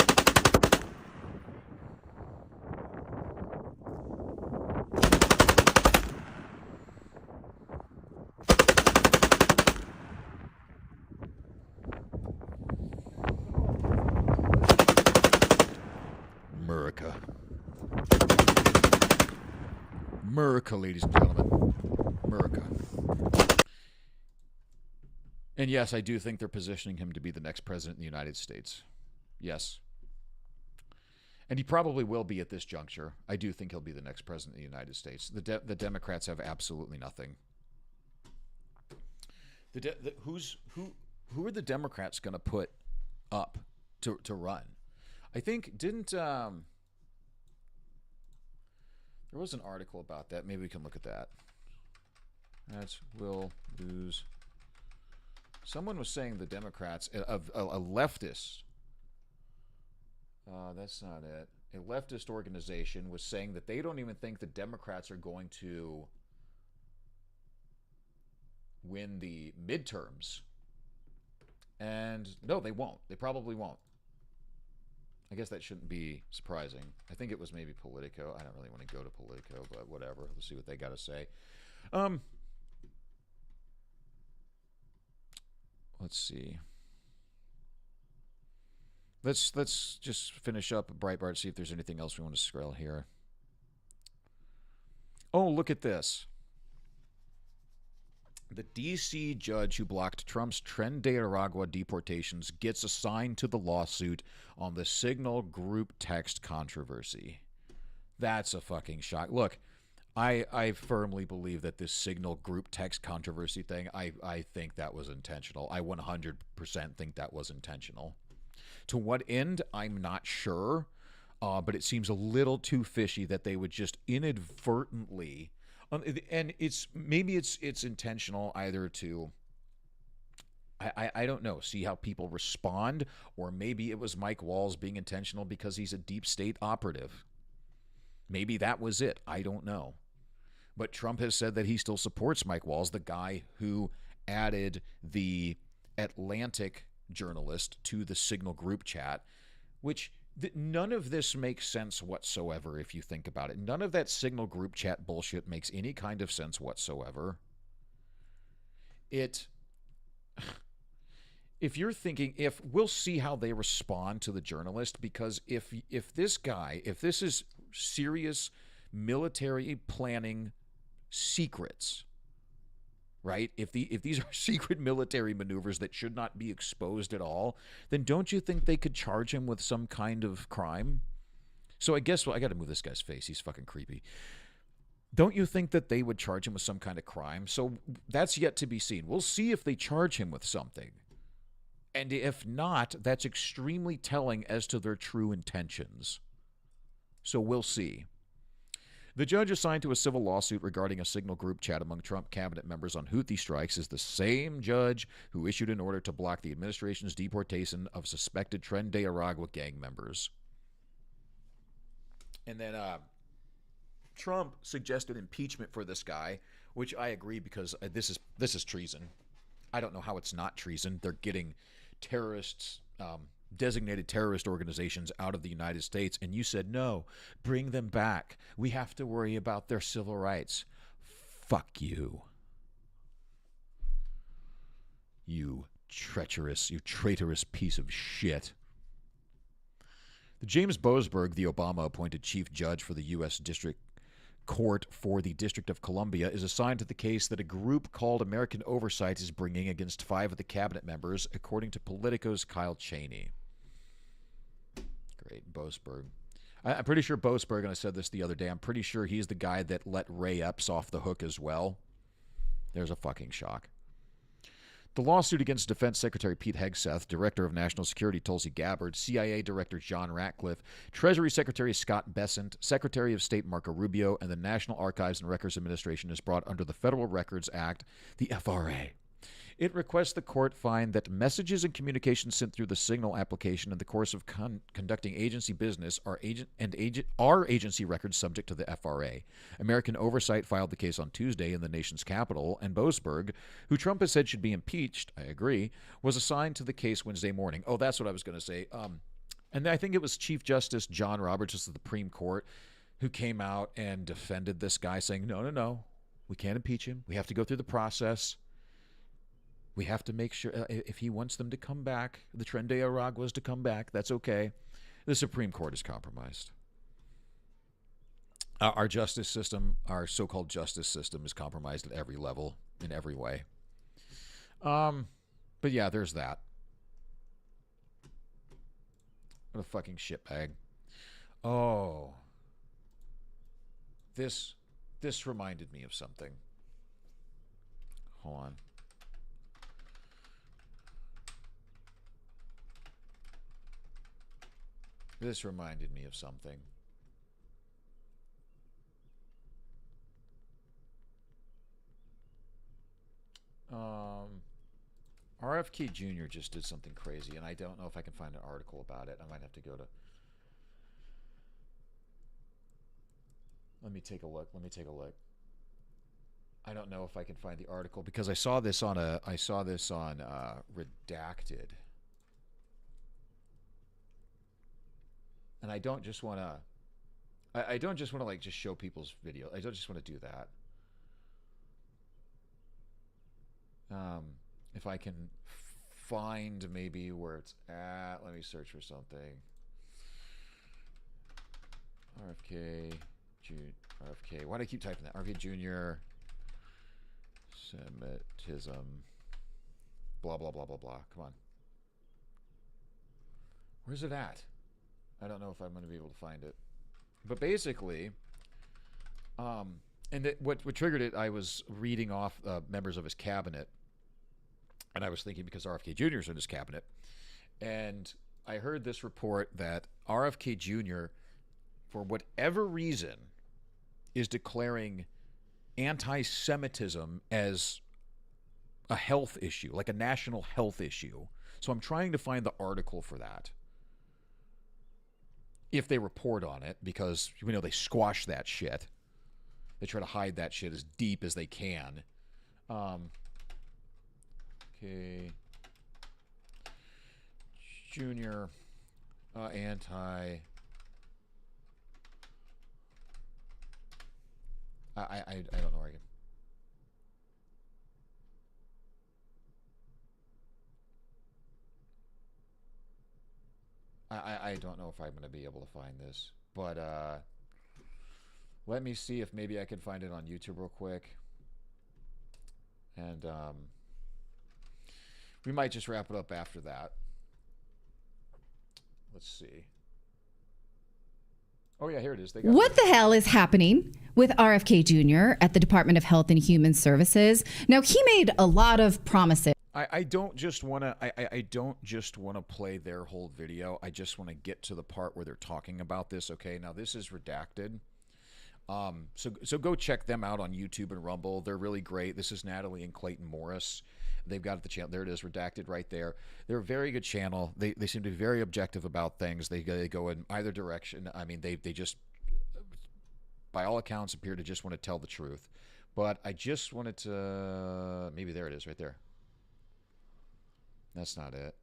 Speaker 1: America, ladies and gentlemen. America. And yes, I do think they're positioning him to be the next president of the United States. Yes. And he probably will be at this juncture. I do think he'll be the next president of the United States. The Democrats have absolutely nothing. Who are the Democrats going to put up to run? I think there was an article about that. Maybe we can look at that. That will lose. Someone was saying the Democrats, a leftist, that's not it. A leftist organization was saying that they don't even think the Democrats are going to win the midterms. And no, they won't. They probably won't. I guess that shouldn't be surprising. I think it was maybe Politico. I don't really want to go to Politico, but whatever. Let's see what they got to say. Let's see. Let's just finish up Breitbart, see if there's anything else we want to scroll here. Oh, look at this. The D.C. judge who blocked Trump's Tren de Aragua deportations gets assigned to the lawsuit on the Signal group text controversy. That's a fucking shock. Look, I firmly believe that this Signal group text controversy thing, I think that was intentional. I 100% think that was intentional. To what end, I'm not sure, but it seems a little too fishy that they would just inadvertently... and maybe it's intentional either to I don't know, see how people respond, or maybe it was Mike Walz being intentional because he's a deep state operative. Maybe that was it. I don't know. But Trump has said that he still supports Mike Walz, the guy who added the Atlantic journalist to the Signal group chat, which none of this makes sense whatsoever if you think about it. None of that Signal group chat bullshit makes any kind of sense whatsoever. If you're thinking, we'll see how they respond to the journalist, because if this is serious military planning secrets, right? If these are secret military maneuvers that should not be exposed at all, then don't you think they could charge him with some kind of crime? So I guess, well, I got to move this guy's face. He's fucking creepy. Don't you think that they would charge him with some kind of crime? So that's yet to be seen. We'll see if they charge him with something. And if not, that's extremely telling as to their true intentions. So we'll see. The judge assigned to a civil lawsuit regarding a signal group chat among Trump cabinet members on Houthi strikes is the same judge who issued an order to block the administration's deportation of suspected Tren de Aragua gang members. And then Trump suggested impeachment for this guy, which I agree because this is treason. I don't know how it's not treason. They're getting terrorists, designated terrorist organizations out of the United States, and you said, no, bring them back. We have to worry about their civil rights. Fuck you. You traitorous piece of shit. The James Boasberg, the Obama-appointed chief judge for the U.S. District Court for the District of Columbia, is assigned to the case that a group called American Oversight is bringing against 5 of the cabinet members, according to Politico's Kyle Cheney. Great, Boasberg. I'm pretty sure Boasberg, and I said this the other day, I'm pretty sure he's the guy that let Ray Epps off the hook as well. There's a fucking shock. The lawsuit against Defense Secretary Pete Hegseth, Director of National Security Tulsi Gabbard, CIA Director John Ratcliffe, Treasury Secretary Scott Bessent, Secretary of State Marco Rubio, and the National Archives and Records Administration is brought under the Federal Records Act, the FRA. It requests the court find that messages and communications sent through the Signal application in the course of conducting agency business are agency records subject to the FRA. American Oversight filed the case on Tuesday in the nation's capital, and Boasberg, who Trump has said should be impeached, I agree, was assigned to the case Wednesday morning. Oh, that's what I was going to say. And I think it was Chief Justice John Roberts of the Supreme Court who came out and defended this guy, saying, no, we can't impeach him. We have to go through the process. We have to make sure if he wants them to come back, the Tren de Araguas to come back, that's okay. The Supreme Court is compromised. Our justice system, our so-called justice system, is compromised at every level, in every way. But yeah, there's that. What a fucking shitbag. Oh. This reminded me of something. Hold on. This reminded me of something. RFK Jr. just did something crazy, and I don't know if I can find an article about it. I might have to go to... Let me take a look. I don't know if I can find the article because I saw this on Redacted. And I don't just want to like just show people's video. I don't just want to do that. If I can find maybe where it's at, let me search for something. RFK. Why do I keep typing that? RFK Jr. Semitism. Blah blah blah blah blah. Come on. Where's it at? I don't know if I'm going to be able to find it. But basically, what triggered it, I was reading off members of his cabinet, and I was thinking because RFK Jr. is in his cabinet, and I heard this report that RFK Jr., for whatever reason, is declaring anti-Semitism as a health issue, like a national health issue. So I'm trying to find the article for that. If they report on it, because we know they squash that shit. They try to hide that shit as deep as they can. Okay. Junior anti... I don't know where I can... I don't know if I'm going to be able to find this, but let me see if maybe I can find it on YouTube real quick. And we might just wrap it up after that. Let's see. Oh, yeah, here it is. They got
Speaker 4: What the hell is happening with RFK Jr. at the Department of Health and Human Services? Now, he made a lot of promises.
Speaker 1: I don't just want to I don't just want to play their whole video. I just want to get to the part where they're talking about this. Okay, now this is redacted. So go check them out on YouTube and Rumble. They're really great. This is Natalie and Clayton Morris. They've got the channel. There it is, redacted right there. They're a very good channel. They seem to be very objective about things. They go in either direction. I mean, they just, by all accounts, appear to just want to tell the truth. But I just wanted to, maybe there it is right there. That's not it.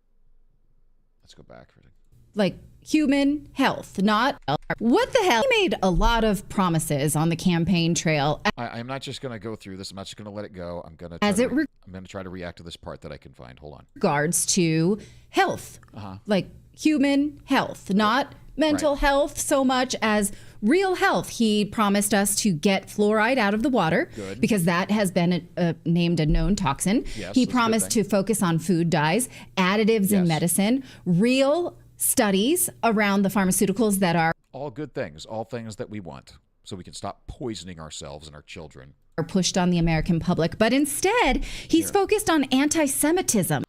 Speaker 1: Let's go back for a second.
Speaker 4: Like human health, not what the hell. He made a lot of promises on the campaign trail.
Speaker 1: I'm not just going to go through this. I'm not just going to let it go. I'm going to try to react to this part that I can find. Hold on.
Speaker 4: Regards to health, like human health, not mental health so much as real health. He promised us to get fluoride out of the water because that has been named a known toxin.
Speaker 1: Yes,
Speaker 4: he promised to focus on food dyes, additives in medicine, real studies around the pharmaceuticals that are
Speaker 1: all good things, all things that we want, so we can stop poisoning ourselves and our children.
Speaker 4: Are pushed on the American public, but instead he's focused on anti-Semitism.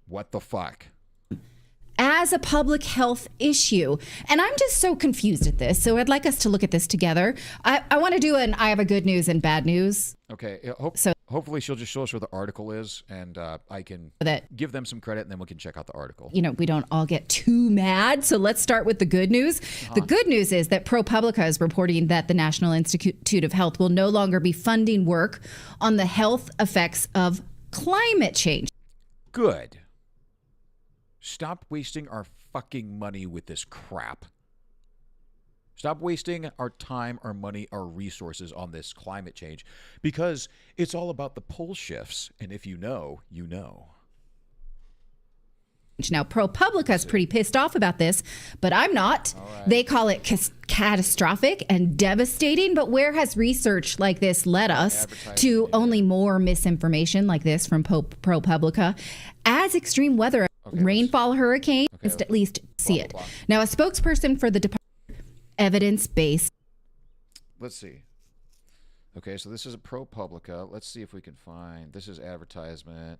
Speaker 1: What the fuck?
Speaker 4: As a public health issue. And I'm just so confused at this. So I'd like us to look at this together. I want to do I have a good news and bad news.
Speaker 1: Okay. Hopefully she'll just show us where the article is, and I can give them some credit, and then we can check out the article.
Speaker 4: You know, we don't all get too mad. So let's start with the good news. The good news is that ProPublica is reporting that the National Institute of Health will no longer be funding work on the health effects of climate change.
Speaker 1: Good. Stop wasting our fucking money with this crap. Stop wasting our time, our money, our resources on this climate change, because it's all about the pole shifts. And if you know, you know.
Speaker 4: Now, ProPublica is pretty pissed off about this, but I'm not. Right. They call it catastrophic and devastating. But where has research like this led us to only more misinformation like this from ProPublica? As extreme weather, rainfall, hurricane, at least see it. Now, a spokesperson for the Department of Evidence-Based.
Speaker 1: Let's see. Okay, so this is a ProPublica. Let's see if we can find. This is advertisement.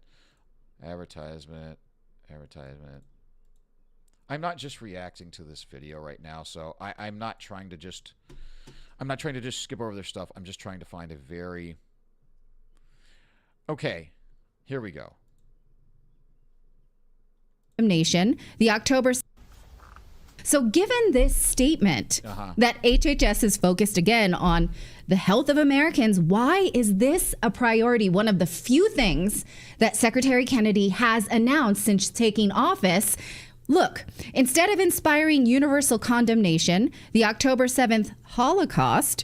Speaker 1: I'm not just reacting to this video right now, so I'm not trying to just skip over their stuff. I'm just trying to find a very. Okay, here we go.
Speaker 4: Nation, the October. So given this statement that HHS is focused again on the health of Americans, why is this a priority? One of the few things that Secretary Kennedy has announced since taking office. Look, instead of inspiring universal condemnation, the October 7th Holocaust.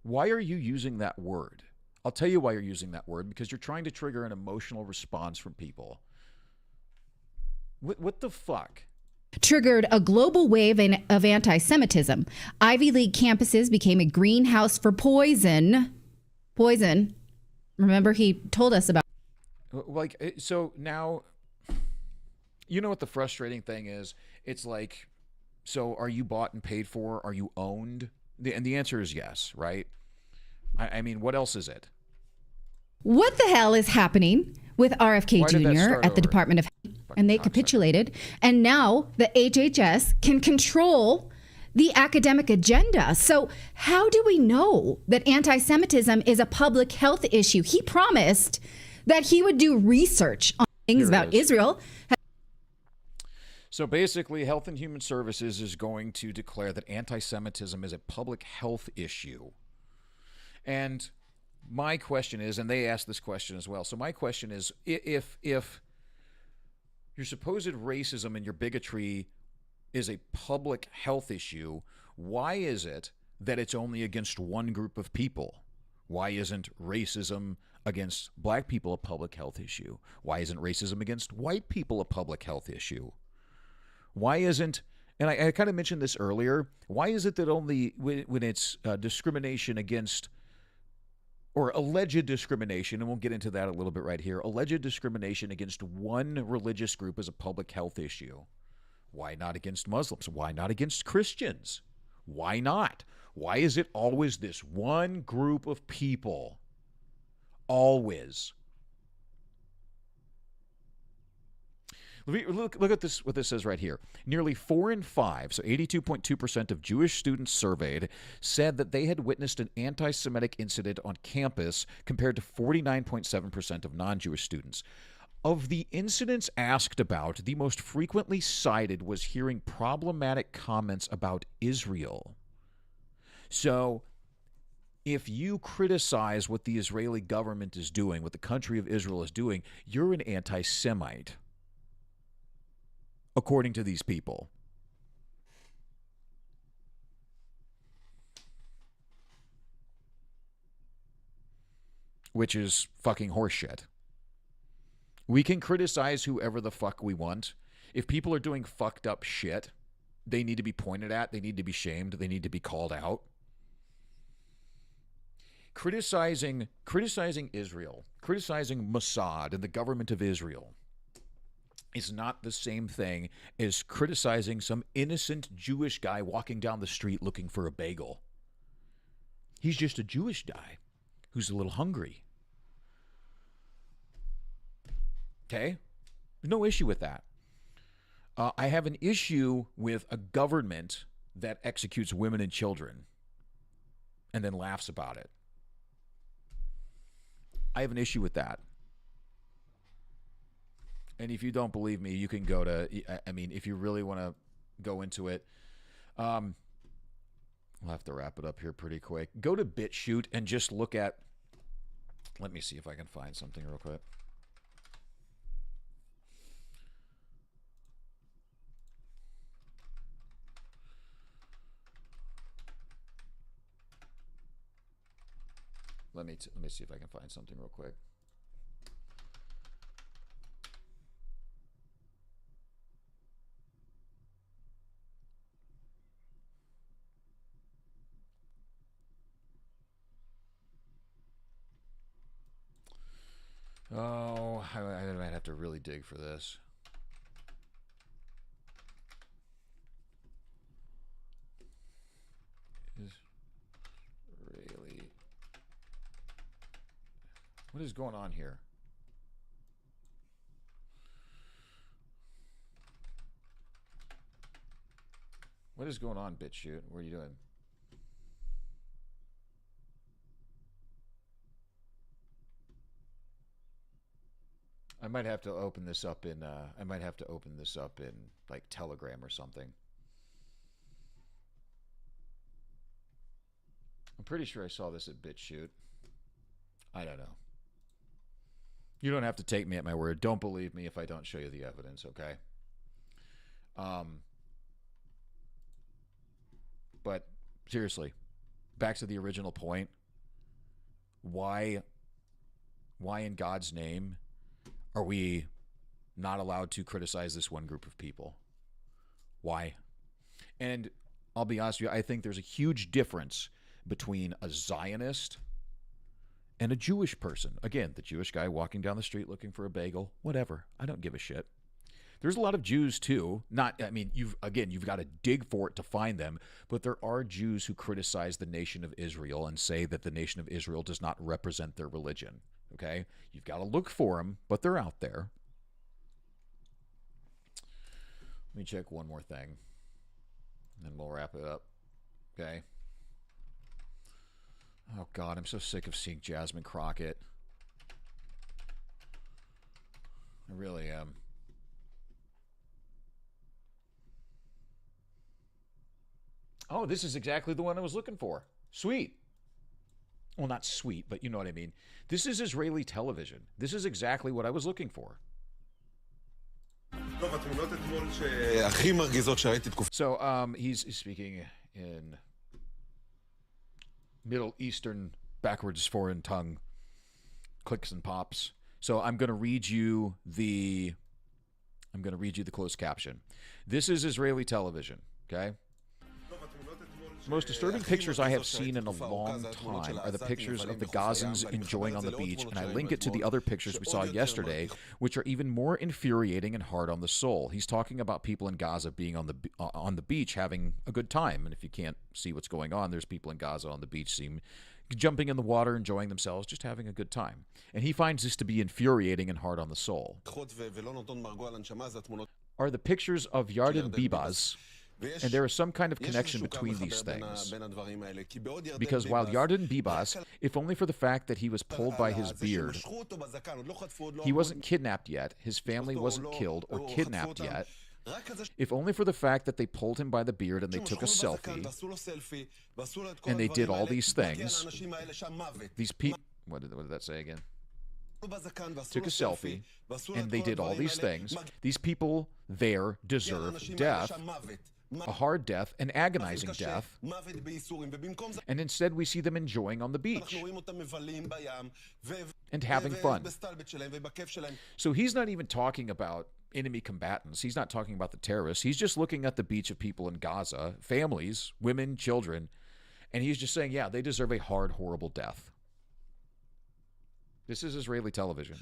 Speaker 1: Why are you using that word? I'll tell you why you're using that word, because you're trying to trigger an emotional response from people. What the fuck?
Speaker 4: Triggered a global wave of anti-Semitism. Ivy League campuses became a greenhouse for poison. Poison. Remember, he told us about.
Speaker 1: Like, so now, you know what the frustrating thing is? It's like, so are you bought and paid for? Are you owned? And the answer is yes, right? I mean, what else is it? What
Speaker 4: the hell is happening with RFK Jr. at the Department of Health? And they capitulated. And now the HHS can control the academic agenda. So how do we know that anti-Semitism is a public health issue? He promised that he would do research on things about Israel.
Speaker 1: So basically, Health and Human Services is going to declare that anti-Semitism is a public health issue. And my question is, and they asked this question as well. So my question is, if your supposed racism and your bigotry is a public health issue, why is it that it's only against one group of people? Why isn't racism against black people a public health issue? Why isn't racism against white people a public health issue? Why isn't, and I kind of mentioned this earlier, why is it that only when it's discrimination against or alleged discrimination, and we'll get into that a little bit right here. Alleged discrimination against one religious group is a public health issue. Why not against Muslims? Why not against Christians? Why not? Why is it always this one group of people? Always. Look at this, what this says right here. Nearly 4 in 5, so 82.2% of Jewish students surveyed said that they had witnessed an anti-Semitic incident on campus, compared to 49.7% of non-Jewish students. Of the incidents asked about, the most frequently cited was hearing problematic comments about Israel. So, if you criticize what the Israeli government is doing, what the country of Israel is doing, you're an anti-Semite, according to these people. Which is fucking horseshit. We can criticize whoever the fuck we want. If people are doing fucked up shit, they need to be pointed at, they need to be shamed, they need to be called out. Criticizing Israel, criticizing Mossad and the government of Israel is not the same thing as criticizing some innocent Jewish guy walking down the street looking for a bagel. He's just a Jewish guy who's a little hungry. Okay? No issue with that. I have an issue with a government that executes women and children and then laughs about it. I have an issue with that. And if you don't believe me, you can go to, I mean, if you really want to go into it, we'll have to wrap it up here pretty quick. Go to BitChute and just look at, let me see if I can find something real quick. Let me see if I can find something real quick. Oh, I might have to really dig for this. Really? What is going on here? What is going on, BitChute? What are you doing? I might have to open this up in like Telegram or something. I'm pretty sure I saw this at BitChute. I don't know. You don't have to take me at my word. Don't believe me if I don't show you the evidence, okay? But seriously, back to the original point. Why in God's name are we not allowed to criticize this one group of people? Why? And I'll be honest with you, I think there's a huge difference between a Zionist and a Jewish person. Again, the Jewish guy walking down the street looking for a bagel, whatever. I don't give a shit. There's a lot of Jews too. You've got to dig for it to find them, but there are Jews who criticize the nation of Israel and say that the nation of Israel does not represent their religion. Okay? You've got to look for them, but they're out there. Let me check one more thing, and then we'll wrap it up. Okay? Oh, God, I'm so sick of seeing Jasmine Crockett. I really am. Oh, this is exactly the one I was looking for. Sweet. Well, not sweet, but you know what I mean. This is Israeli television. This is exactly what I was looking for. So, he's speaking in Middle Eastern backwards foreign tongue clicks and pops. So I'm going to read you the closed caption. This is Israeli television, okay? most disturbing pictures I have seen in a long time are the pictures of the Gazans enjoying on the beach, and I link it to the other pictures we saw yesterday, which are even more infuriating and hard on the soul. He's talking about people in Gaza being on the beach having a good time, and if you can't see what's going on, there's people in Gaza on the beach jumping in the water, enjoying themselves, just having a good time. And he finds this to be infuriating and hard on the soul. Are the pictures of Yarden Bibas, and there is some kind of connection between these things. Because while Yarden Bibas, if only for the fact that he was pulled by his beard, he wasn't kidnapped yet, his family wasn't killed or kidnapped yet, if only for the fact that they pulled him by the beard and they took a selfie, and they did all these things, these people, what did that say again? Took a selfie, and they did all these things. These people there deserve death, a hard death, an agonizing death, and instead we see them enjoying on the beach and having fun. So he's not even talking about enemy combatants. He's not talking about the terrorists. He's just looking at the beach of people in Gaza, families, women, children, and he's just saying, yeah, they deserve a hard, horrible death. This is Israeli television.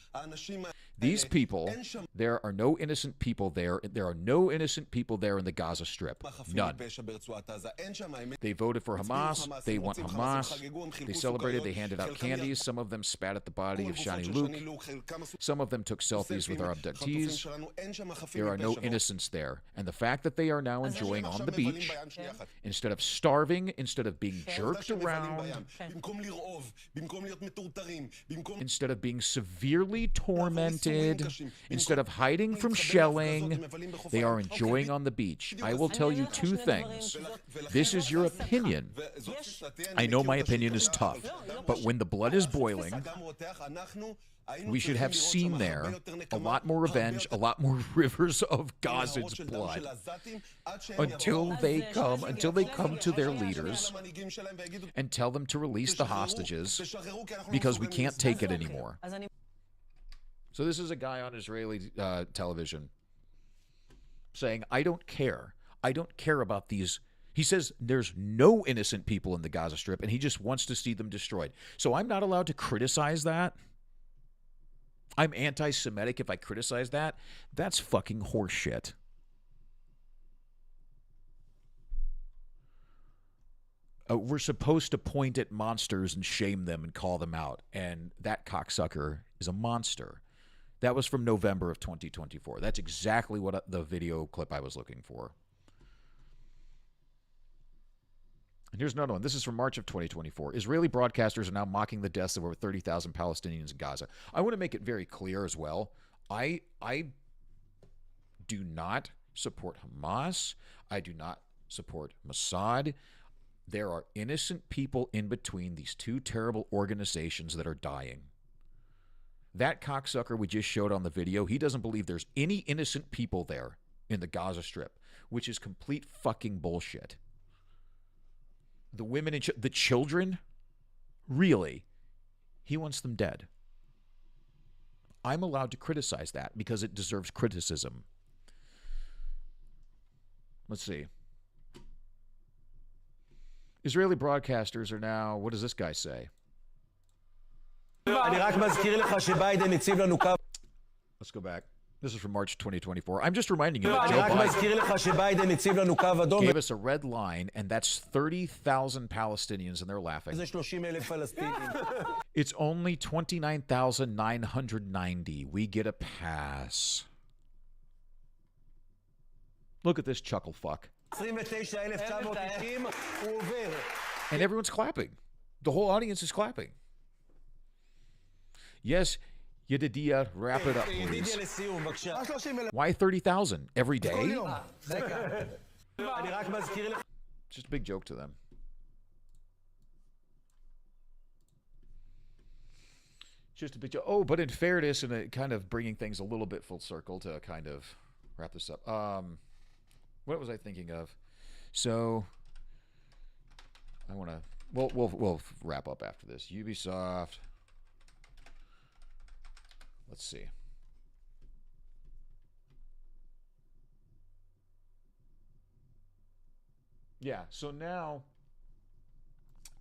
Speaker 1: These people, there are no innocent people there. There are no innocent people there in the Gaza Strip. None. They voted for Hamas. They want Hamas. They celebrated. They handed out candies. Some of them spat at the body of Shani Luke. Some of them took selfies with our abductees. There are no innocents there. And the fact that they are now enjoying on the beach, instead of starving, instead of being jerked around, instead of being severely tormented, instead of hiding from shelling, they are enjoying on the beach. I will tell you two things. This is your opinion. I know my opinion is tough, but when the blood is boiling, we should have seen there a lot more revenge, a lot more rivers of Gazans' blood until they come to their leaders and tell them to release the hostages because we can't take it anymore. So this is a guy on Israeli television saying, I don't care. I don't care about these. He says there's no innocent people in the Gaza Strip, and he just wants to see them destroyed. So I'm not allowed to criticize that? I'm anti-Semitic if I criticize that? That's fucking horseshit. We're supposed to point at monsters and shame them and call them out, and that cocksucker is a monster. That was from November of 2024. That's exactly what the video clip I was looking for. And here's another one. This is from March of 2024. Israeli broadcasters are now mocking the deaths of over 30,000 Palestinians in Gaza. I want to make it very clear as well. I do not support Hamas. I do not support Mossad. There are innocent people in between these two terrible organizations that are dying. That cocksucker we just showed on the video, he doesn't believe there's any innocent people there in the Gaza Strip, which is complete fucking bullshit. The women and the children, really, he wants them dead. I'm allowed to criticize that because it deserves criticism. Let's see. Israeli broadcasters are now, what does this guy say? Let's go back. This is from March 2024. I'm just reminding you that Joe Biden gave us a red line, and that's 30,000 Palestinians, and they're laughing. It's only 29,990. We get a pass. Look at this chuckle fuck. And everyone's clapping. The whole audience is clapping. Yes, Yedidia, wrap it up, please. Why 30,000 every day? Just a big joke to them. Just a big joke. Oh, but in fairness, and kind of bringing things a little bit full circle to kind of wrap this up. What was I thinking of? So I want to. We'll wrap up after this. Ubisoft. Let's see. Yeah, so now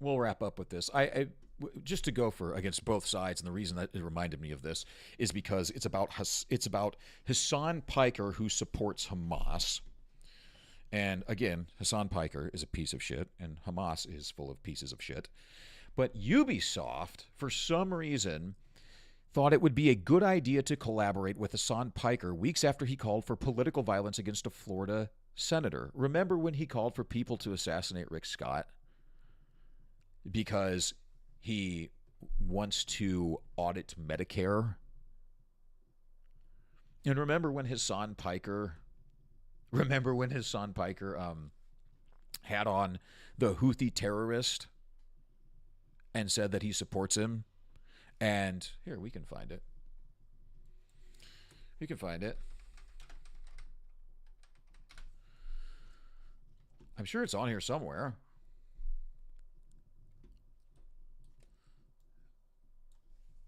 Speaker 1: we'll wrap up with this. Just to go for against both sides, and the reason that it reminded me of this is because it's about Hassan Piker, who supports Hamas. And again, Hassan Piker is a piece of shit, and Hamas is full of pieces of shit. But Ubisoft, for some reason, thought it would be a good idea to collaborate with Hassan Piker weeks after he called for political violence against a Florida senator. Remember when he called for people to assassinate Rick Scott? Because he wants to audit Medicare. And remember when Hassan Piker had on the Houthi terrorist and said that he supports him? And here, we can find it. You can find it. I'm sure it's on here somewhere.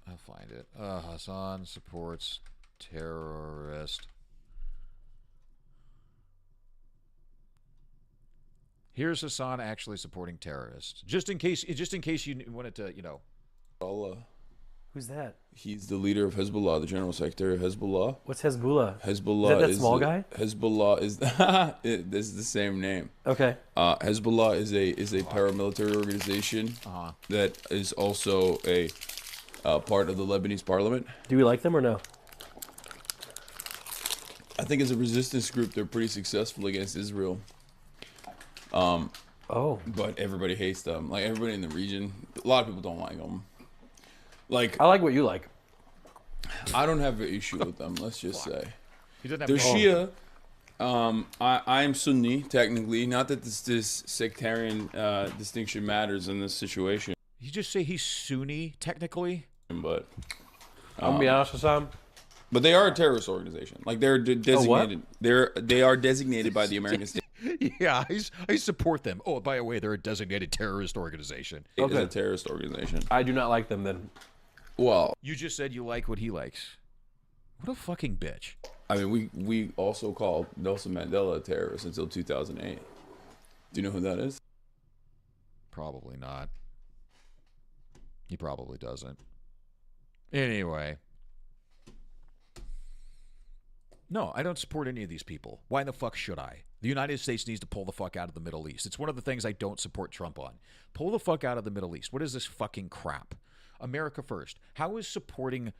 Speaker 1: I'll find it. Hassan supports terrorist. Here's Hassan actually supporting terrorists. Just in case you wanted to,
Speaker 5: Allah.
Speaker 6: Who's that?
Speaker 5: He's the leader of Hezbollah, the general secretary of Hezbollah.
Speaker 6: What's Hezbollah?
Speaker 5: Hezbollah
Speaker 6: is that small guy?
Speaker 5: Hezbollah is this is the same name.
Speaker 6: Okay.
Speaker 5: Hezbollah is a paramilitary organization that is also a part of the Lebanese parliament.
Speaker 6: Do we like them or no?
Speaker 5: I think as a resistance group, they're pretty successful against Israel. But everybody hates them. Like everybody in the region, a lot of people don't like them. Like
Speaker 6: I like what you like.
Speaker 5: I don't have an issue with them. Let's just say
Speaker 1: he doesn't have
Speaker 5: they're Shia. I am Sunni technically. Not that this sectarian distinction matters in this situation.
Speaker 1: You just say he's Sunni technically,
Speaker 5: but
Speaker 6: I'll be honest with Sam.
Speaker 5: But they are a terrorist organization. Like they're designated. They are designated by the American state.
Speaker 1: Yeah, I support them. Oh, by the way, they're a designated terrorist organization.
Speaker 5: It's a terrorist organization.
Speaker 6: I do not like them then.
Speaker 5: Well,
Speaker 1: you just said you like what he likes. What a fucking bitch.
Speaker 5: I mean, we also called Nelson Mandela a terrorist until 2008. Do you know who that is?
Speaker 1: Probably not. He probably doesn't. Anyway. No, I don't support any of these people. Why the fuck should I? The United States needs to pull the fuck out of the Middle East. It's one of the things I don't support Trump on. Pull the fuck out of the Middle East. What is this fucking crap? America first. How is supporting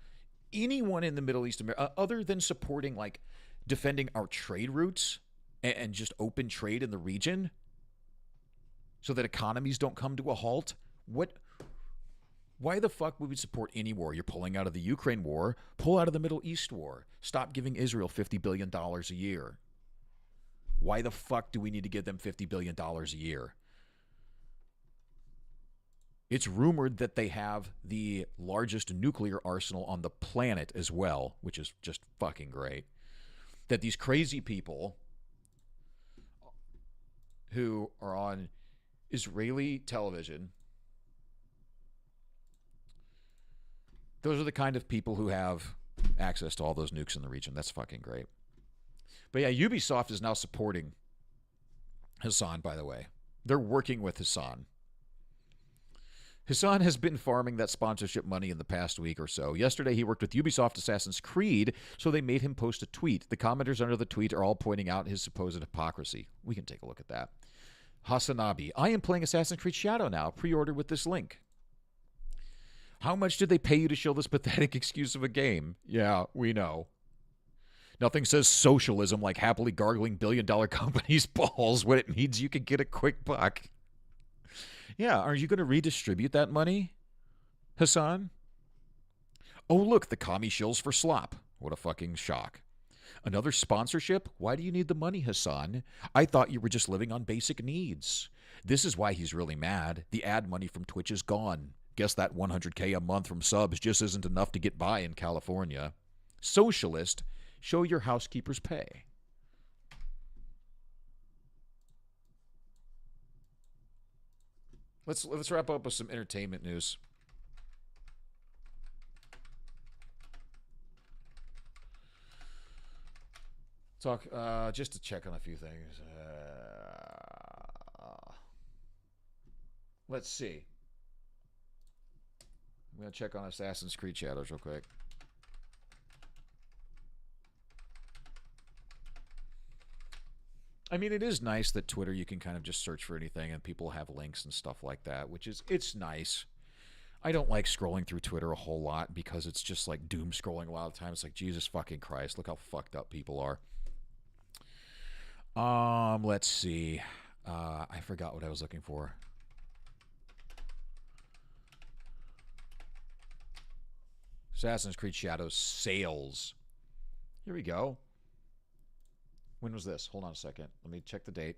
Speaker 1: anyone in the Middle East, other than supporting, like, defending our trade routes and just open trade in the region so that economies don't come to a halt? Why the fuck would we support any war? You're pulling out of the Ukraine war. Pull out of the Middle East war. Stop giving Israel $50 billion a year. Why the fuck do we need to give them $50 billion a year? It's rumored that they have the largest nuclear arsenal on the planet as well, which is just fucking great. That these crazy people who are on Israeli television, those are the kind of people who have access to all those nukes in the region. That's fucking great. But yeah, Ubisoft is now supporting Hassan, by the way. They're working with Hassan. Hassan has been farming that sponsorship money in the past week or so. Yesterday, he worked with Ubisoft Assassin's Creed, so they made him post a tweet. The commenters under the tweet are all pointing out his supposed hypocrisy. We can take a look at that. Hasanabi, I am playing Assassin's Creed Shadow now. Pre-order with this link. How much did they pay you to show this pathetic excuse of a game? Yeah, we know. Nothing says socialism like happily gargling billion-dollar companies' balls when it means you can get a quick buck. Yeah, are you going to redistribute that money, Hassan? Oh, look, the commie shills for slop. What a fucking shock. Another sponsorship? Why do you need the money, Hassan? I thought you were just living on basic needs. This is why he's really mad. The ad money from Twitch is gone. Guess that $100K a month from subs just isn't enough to get by in California. Socialist, show your housekeeper's pay. Let's wrap up with some entertainment news. Talk just to check on a few things. Let's see. I'm going to check on Assassin's Creed Shadows real quick. I mean, it is nice that Twitter, you can kind of just search for anything and people have links and stuff like that, which is, it's nice. I don't like scrolling through Twitter a whole lot because it's just like doom scrolling a lot of times. It's like, Jesus fucking Christ, look how fucked up people are. Let's see. I forgot what I was looking for. Assassin's Creed Shadows sales. Here we go. When was this? Hold on a second. Let me check the date.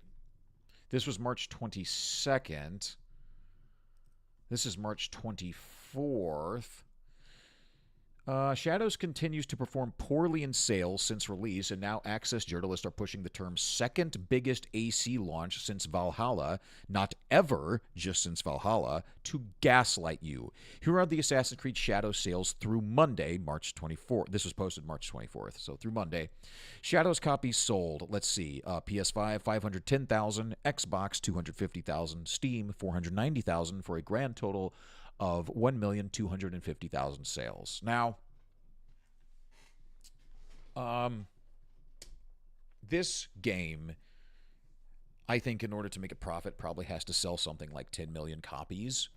Speaker 1: This was March 22nd. This is March 24th. Shadows continues to perform poorly in sales since release, and now Access journalists are pushing the term second biggest AC launch since Valhalla, not ever just since Valhalla, to gaslight you. Here are the Assassin's Creed Shadows sales through Monday, March 24th. This was posted March 24th, so through Monday. Shadows copies sold. Let's see. PS5, 510,000. Xbox, 250,000. Steam, 490,000 for a grand total of 1,250,000 sales. Now, this game, I think in order to make a profit, probably has to sell something like 10 million copies.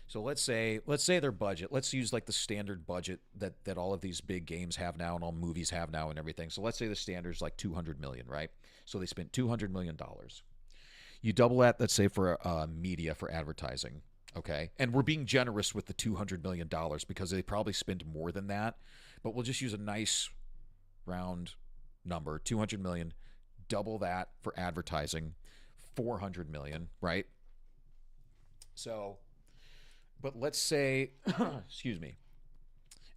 Speaker 1: So let's say their budget, let's use like the standard budget that all of these big games have now and all movies have now and everything. So let's say the standard is like 200 million, right? So they spent $200 million. You double that, let's say, for media, for advertising. Okay, and we're being generous with the $200 million because they probably spent more than that, but we'll just use a nice round number, 200 million, double that for advertising, 400 million, right? So, but let's say, excuse me,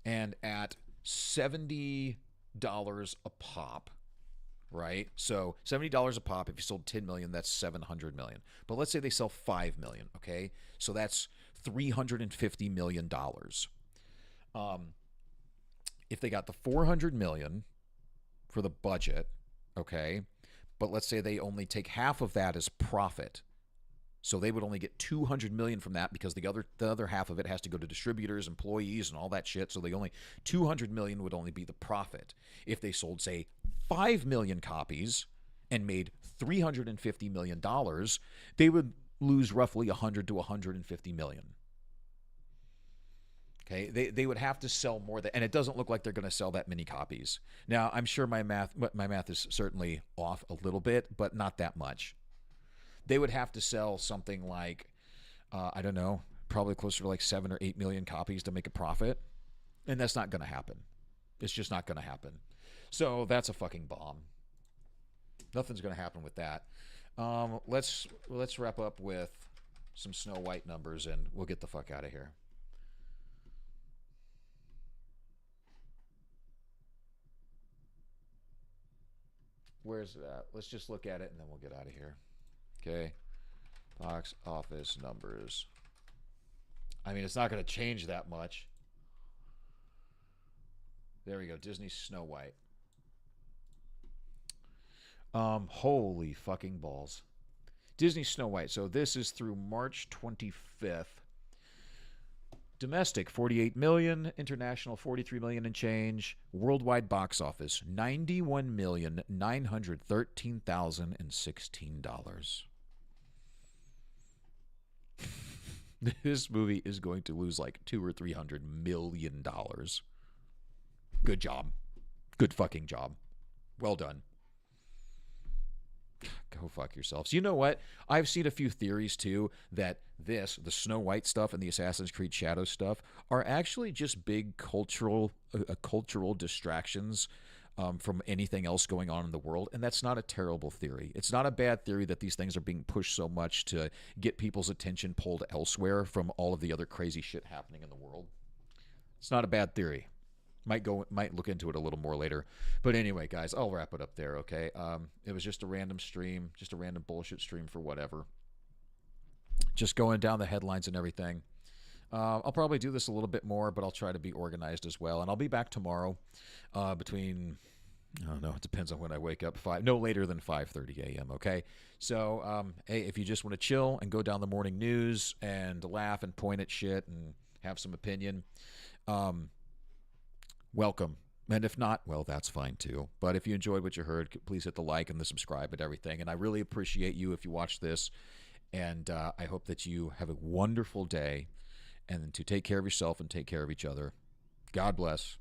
Speaker 1: and at $70 a pop, right? So $70 a pop. If you sold 10 million, that's 700 million. But let's say they sell 5 million, okay? So that's $350 million. If they got the 400 million for the budget, okay, but let's say they only take half of that as profit. So they would only get 200 million from that because the other half of it has to go to distributors, employees, and all that shit. So 200 million would only be the profit. If they sold, say, 5 million copies and made $350 million, they would lose roughly 100 to 150 million. Okay, they would have to sell more than, and it doesn't look like they're going to sell that many copies. Now, I'm sure my math is certainly off a little bit, but not that much. They would have to sell something like, I don't know, probably closer to like 7 or 8 million copies to make a profit, and that's not going to happen. It's just not going to happen. So that's a fucking bomb. Nothing's going to happen with that. Let's wrap up with some Snow White numbers, and we'll get the fuck out of here. Where's it at? Let's just look at it, and then we'll get out of here. Okay. Box office numbers. I mean, it's not going to change that much. There we go. Disney Snow White. Holy fucking balls. Disney Snow White. So this is through March 25th. Domestic, 48 million. International, 43 million and change. Worldwide box office, $91,913,016. This movie is going to lose like $200 or $300 million. Good job. Good fucking job. Well done. Go fuck yourselves. You know what? I've seen a few theories too that the Snow White stuff and the Assassin's Creed Shadows stuff are actually just big cultural distractions from anything else going on in the world, and that's not a terrible theory. It's not a bad theory that these things are being pushed so much to get people's attention pulled elsewhere from all of the other crazy shit happening in the world. It's not a bad theory. Might look into it a little more later. But anyway, guys, I'll wrap it up there, okay? It was just a random stream, just a random bullshit stream for whatever. Just going down the headlines and everything. I'll probably do this a little bit more, but I'll try to be organized as well. And I'll be back tomorrow between I don't know. It depends on when I wake up. No later than 5:30 a.m. Okay. So, hey, if you just want to chill and go down the morning news and laugh and point at shit and have some opinion, welcome. And if not, well, that's fine too. But if you enjoyed what you heard, please hit the like and the subscribe and everything. And I really appreciate you if you watch this. And I hope that you have a wonderful day, and to take care of yourself and take care of each other. God bless.